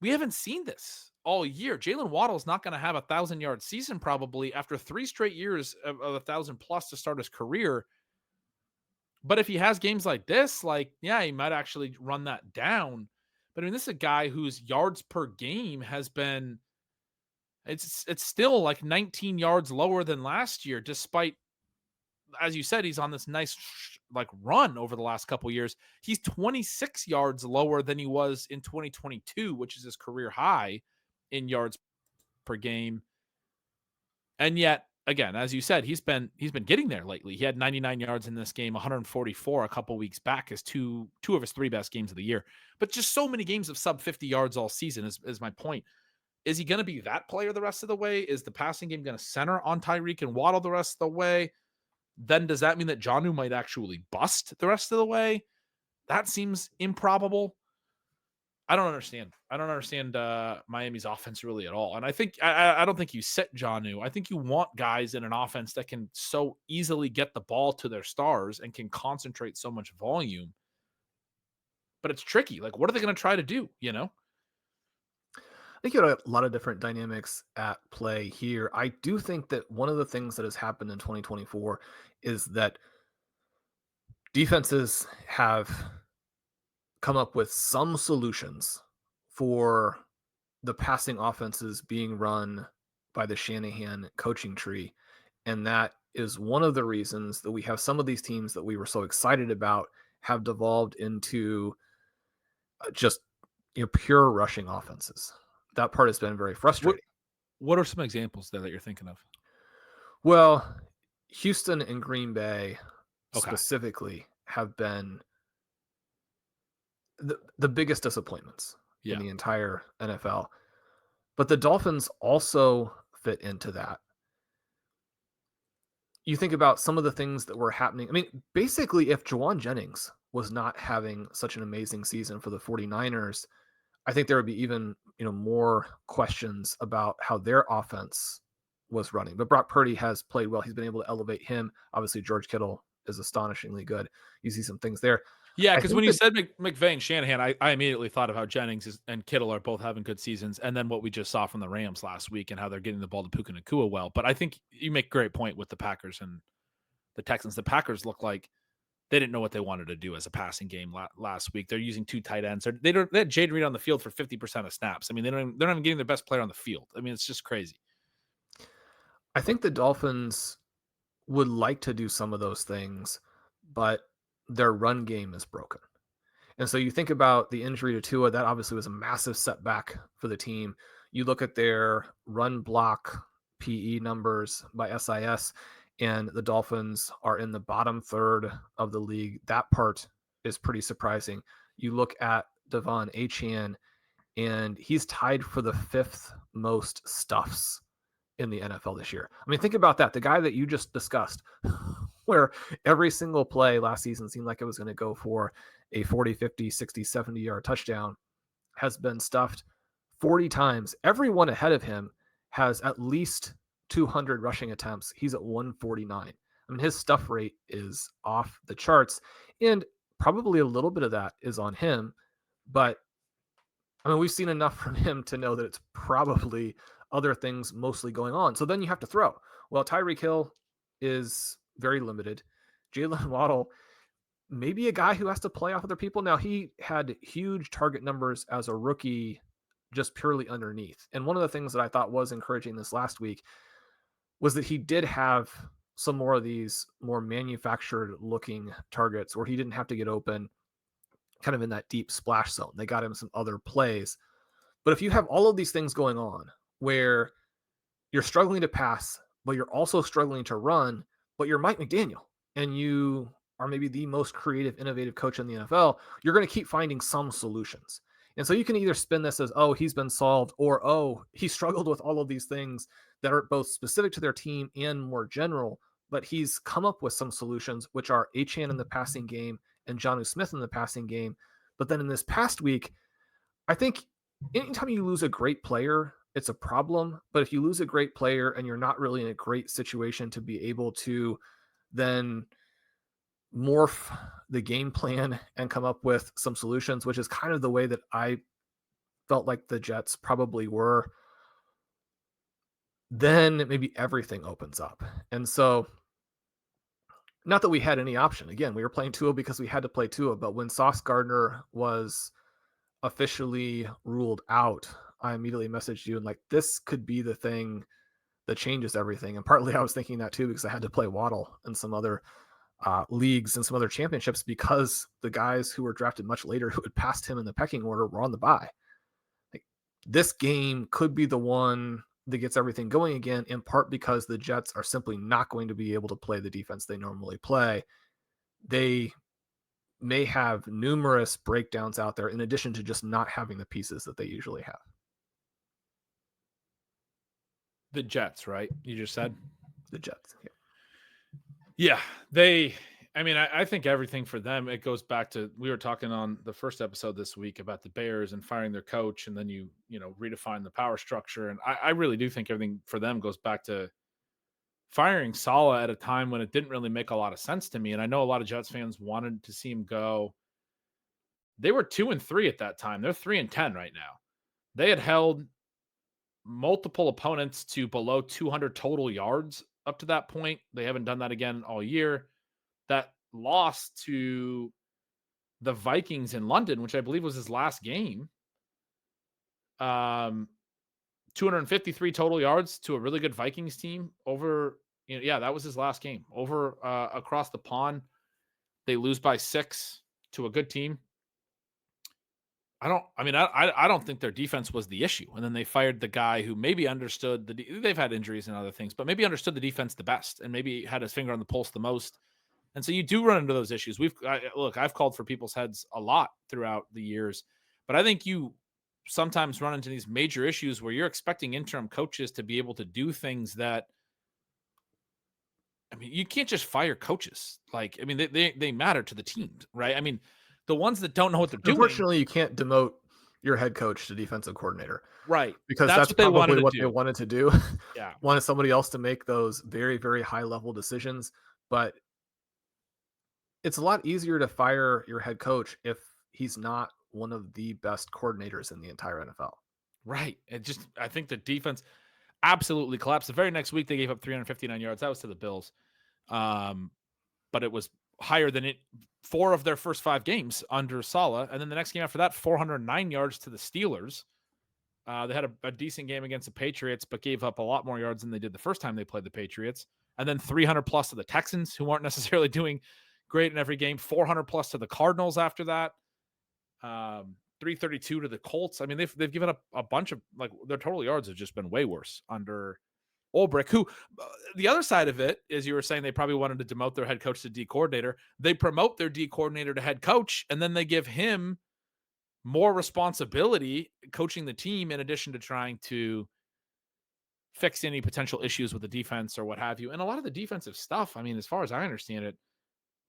we haven't seen this all year. Jalen Waddle is not going to have a 1,000-yard season probably after 3 straight years of 1,000+ to start his career. But if he has games like this, like, yeah, he might actually run that down. But I mean, this is a guy whose yards per game has been it's still like 19 yards lower than last year, despite, as you said, he's on this nice like run over the last couple years. He's 26 yards lower than he was in 2022, which is his career high in yards per game. And yet, again, as you said, he's been getting there lately. He had 99 yards in this game, 144 a couple weeks back, as two of his three best games of the year. But just so many games of sub 50 yards all season is my point. Is he going to be that player the rest of the way? Is the passing game going to center on Tyreek and Waddle the rest of the way? Then does that mean that Jonnu might actually bust the rest of the way? That seems improbable. I don't understand. I don't understand Miami's offense really at all. And I don't think you sit Jonnu. I think you want guys in an offense that can so easily get the ball to their stars and can concentrate so much volume. But it's tricky. Like, what are they going to try to do? You know? I think you had a lot of different dynamics at play here. I do think that one of the things that has happened in 2024 is that defenses have come up with some solutions for the passing offenses being run by the Shanahan coaching tree. And that is one of the reasons that we have some of these teams that we were so excited about have devolved into just pure rushing offenses. That part has been very frustrating. What are some examples there that you're thinking of? Well, Houston and Green Bay Okay. specifically have been the biggest disappointments in the entire NFL. But the Dolphins also fit into that. You think about some of the things that were happening. I mean, basically, if Jawan Jennings was not having such an amazing season for the 49ers, I think there would be even more questions about how their offense was running. But Brock Purdy has played well. He's been able to elevate him. Obviously, George Kittle is astonishingly good. You see some things there. Yeah, I because think when you that said McVay and Shanahan, I immediately thought of how Jennings and Kittle are both having good seasons, and then what we just saw from the Rams last week and how they're getting the ball to Puka Nacua well. But I think you make a great point with the Packers and the Texans. The Packers look like they didn't know what they wanted to do as a passing game last week. They're using two tight ends. They had Jaden Reed on the field for 50% of snaps. I mean, they're not even getting their best player on the field. I mean, it's just crazy. I think the Dolphins would like to do some of those things, but their run game is broken. And so you think about the injury to Tua, that obviously was a massive setback for the team. You look at their run block PE numbers by SIS, and the Dolphins are in the bottom third of the league. That part is pretty surprising. You look at Devon Achane, and he's tied for the fifth most stuffs in the NFL this year. I mean, think about that. The guy that you just discussed, where every single play last season seemed like it was going to go for a 40, 50, 60, 70-yard touchdown, has been stuffed 40 times. Everyone ahead of him has at least 200 rushing attempts. He's at 149. I mean, his stuff rate is off the charts, and probably a little bit of that is on him. But I mean, we've seen enough from him to know that it's probably other things mostly going on. So then you have to throw. Well, Tyreek Hill is very limited. Jalen Waddle, maybe a guy who has to play off other people. Now, he had huge target numbers as a rookie, just purely underneath. And one of the things that I thought was encouraging this last week was that he did have some more of these more manufactured looking targets where he didn't have to get open kind of in that deep splash zone. They got him some other plays. But if you have all of these things going on where you're struggling to pass, but you're also struggling to run, but you're Mike McDaniel and you are maybe the most creative, innovative coach in the NFL, you're going to keep finding some solutions. And so you can either spin this as, oh, he's been solved, or, oh, he struggled with all of these things that are both specific to their team and more general, but he's come up with some solutions, which are Achane in the passing game and Jonnu Smith in the passing game. But then in this past week, I think anytime you lose a great player, it's a problem. But if you lose a great player and you're not really in a great situation to be able to then morph the game plan and come up with some solutions, which is kind of the way that I felt like the Jets probably were, then maybe everything opens up. And so, not that we had any option. Again, we were playing Tua because we had to play Tua, but when Sauce Gardner was officially ruled out, I immediately messaged you and like, this could be the thing that changes everything. And partly I was thinking that too because I had to play Waddle in some other leagues and some other championships because the guys who were drafted much later who had passed him in the pecking order were on the bye. Like, this game could be the one that gets everything going again, in part because the Jets are simply not going to be able to play the defense they normally play. They may have numerous breakdowns out there in addition to just not having the pieces that they usually have. The Jets, right? You just said The Jets. Yeah. Yeah, I think everything for them, it goes back to, we were talking on the first episode this week about the Bears and firing their coach, and then you redefine the power structure. And I really do think everything for them goes back to firing Saleh at a time when it didn't really make a lot of sense to me. And I know a lot of Jets fans wanted to see him go. They were 2-3 at that time. They're 3-10 right now. They had held multiple opponents to below 200 total yards up to that point. They haven't done that again all year. That loss to the Vikings in London, which I believe was his last game, 253 total yards to a really good Vikings team over, that was his last game over across the pond. They lose by 6 to a good team. I don't think their defense was the issue. And then they fired the guy who maybe understood they've had injuries and other things, but maybe understood the defense the best and maybe had his finger on the pulse the most. And so you do run into those issues. I've called for people's heads a lot throughout the years, but I think you sometimes run into these major issues where you're expecting interim coaches to be able to do things that, you can't just fire coaches. They matter to the team, right? The ones that don't know what they're doing. Unfortunately, you can't demote your head coach to defensive coordinator. Right. Because that's probably what they wanted to do. Yeah. Wanted somebody else to make those very, very high level decisions. But it's a lot easier to fire your head coach if he's not one of the best coordinators in the entire NFL. Right. I think the defense absolutely collapsed. The very next week, they gave up 359 yards. That was to the Bills. But it was higher than 4 of their first 5 games under Saleh. And then the next game after that, 409 yards to the Steelers. They had a decent game against the Patriots, but gave up a lot more yards than they did the first time they played the Patriots. And then 300 plus to the Texans, who aren't necessarily doing great in every game. 400 plus to the Cardinals after that. 332 to the Colts. They've given up a bunch of, their total yards have just been way worse under Ulbrich, who the other side of it is, you were saying they probably wanted to demote their head coach to D coordinator. They promote their D coordinator to head coach, and then they give him more responsibility coaching the team in addition to trying to fix any potential issues with the defense or what have you. And a lot of the defensive stuff, as far as I understand it,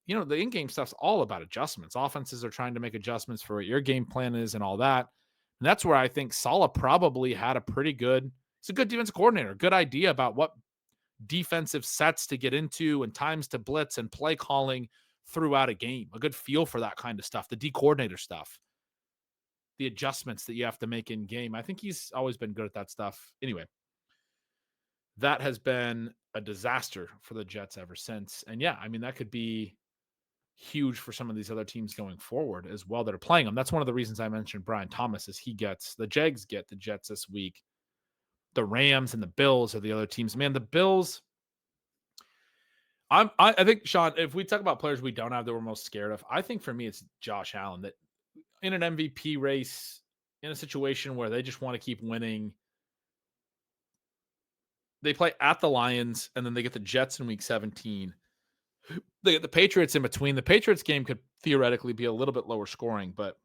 the in-game stuff's all about adjustments. Offenses are trying to make adjustments for what your game plan is and all that. And that's where I think Saleh probably had he's a good defensive coordinator, good idea about what defensive sets to get into and times to blitz and play calling throughout a game, a good feel for that kind of stuff, the D coordinator stuff, the adjustments that you have to make in game. I think he's always been good at that stuff. Anyway, that has been a disaster for the Jets ever since. And yeah, that could be huge for some of these other teams going forward as well that are playing them. That's one of the reasons I mentioned Brian Thomas, is the Jags get the Jets this week. The Rams and the Bills are the other teams. Man, the Bills, I think, Sean, if we talk about players we don't have that we're most scared of, I think for me it's Josh Allen, that in an MVP race, in a situation where they just want to keep winning, they play at the Lions and then they get the Jets in week 17. They get the Patriots in between. The Patriots game could theoretically be a little bit lower scoring, but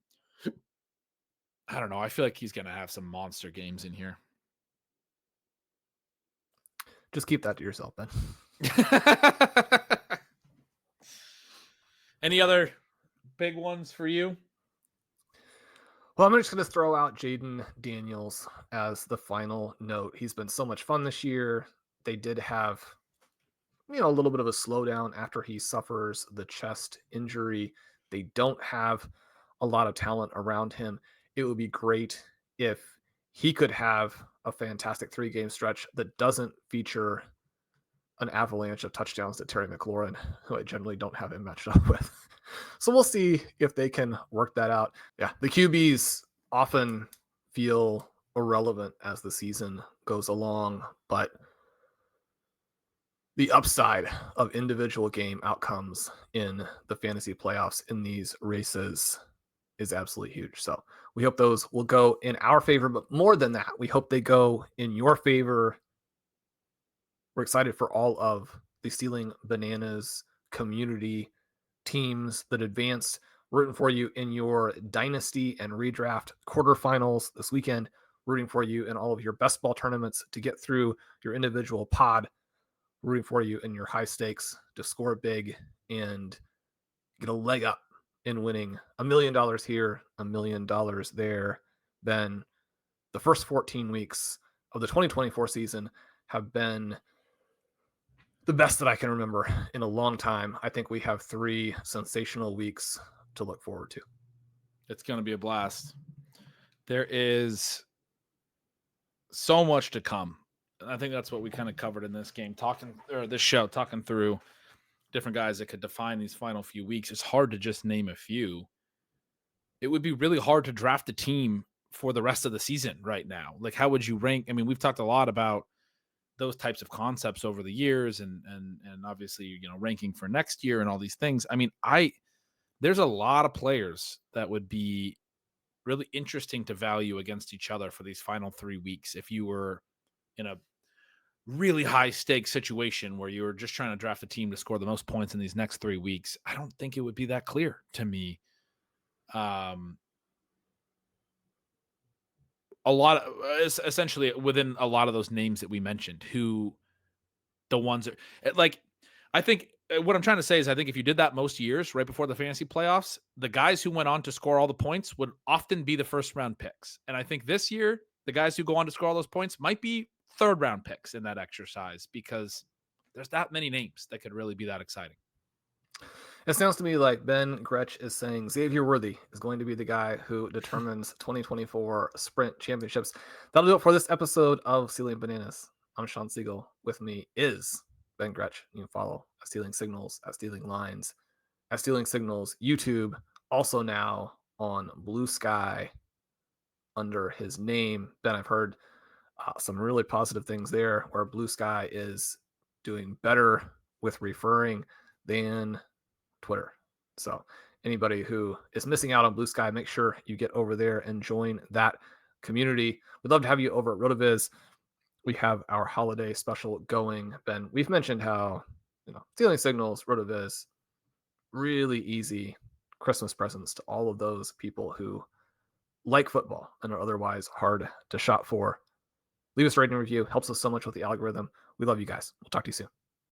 I don't know. I feel like he's going to have some monster games in here. Just keep that to yourself, Ben. Any other big ones for you? Well, I'm just going to throw out Jaden Daniels as the final note. He's been so much fun this year. They did have, a little bit of a slowdown after he suffers the chest injury. They don't have a lot of talent around him. It would be great if he could have a fantastic 3-game stretch that doesn't feature an avalanche of touchdowns to Terry McLaurin, who I generally don't have him matched up with. So we'll see if they can work that out. Yeah, the QBs often feel irrelevant as the season goes along, but the upside of individual game outcomes in the fantasy playoffs in these races is absolutely huge. So we hope those will go in our favor, but more than that, we hope they go in your favor. We're excited for all of the Stealing Bananas community teams that advanced, rooting for you in your dynasty and redraft quarterfinals this weekend, rooting for you in all of your best ball tournaments to get through your individual pod, rooting for you in your high stakes to score big and get a leg up in winning $1 million here, $1 million there. Then the first 14 weeks of the 2024 season have been the best that I can remember in a long time. I think we have 3 sensational weeks to look forward to. It's going to be a blast. There is so much to come. And I think that's what we kind of covered in this game, this show, talking through different guys that could define these final few weeks. It's hard to just name a few. It would be really hard to draft a team for the rest of the season right now. Like, how would you rank? I mean, we've talked a lot about those types of concepts over the years and obviously, you know, ranking for next year and all these things. I mean, there's a lot of players that would be really interesting to value against each other for these final 3 weeks. If you were in a really high stakes situation where you were just trying to draft a team to score the most points in these next 3 weeks, I don't think it would be that clear to me. A lot of essentially within a lot of those names that we mentioned, who the ones are like, I think what I'm trying to say is I think if you did that most years right before the fantasy playoffs, the guys who went on to score all the points would often be the first round picks. And I think this year, the guys who go on to score all those points might be third round picks in that exercise because there's that many names that could really be that exciting. It sounds to me like Ben Gretch is saying Xavier Worthy is going to be the guy who determines 2024 sprint championships. That'll do it for this episode of Stealing Bananas. I'm Shawn Siegele. With me is Ben Gretch. You can follow at Stealing Signals, at Stealing Lines, at Stealing Signals YouTube, also now on Blue Sky under his name. Ben, I've heard some really positive things there where Blue Sky is doing better with referring than Twitter. So anybody who is missing out on Blue Sky, make sure you get over there and join that community. We'd love to have you over at RotoViz. We have our holiday special going. Ben, we've mentioned how, Stealing Signals, RotoViz, really easy Christmas presents to all of those people who like football and are otherwise hard to shop for. Leave us a rating and review. Helps us so much with the algorithm. We love you guys. We'll talk to you soon.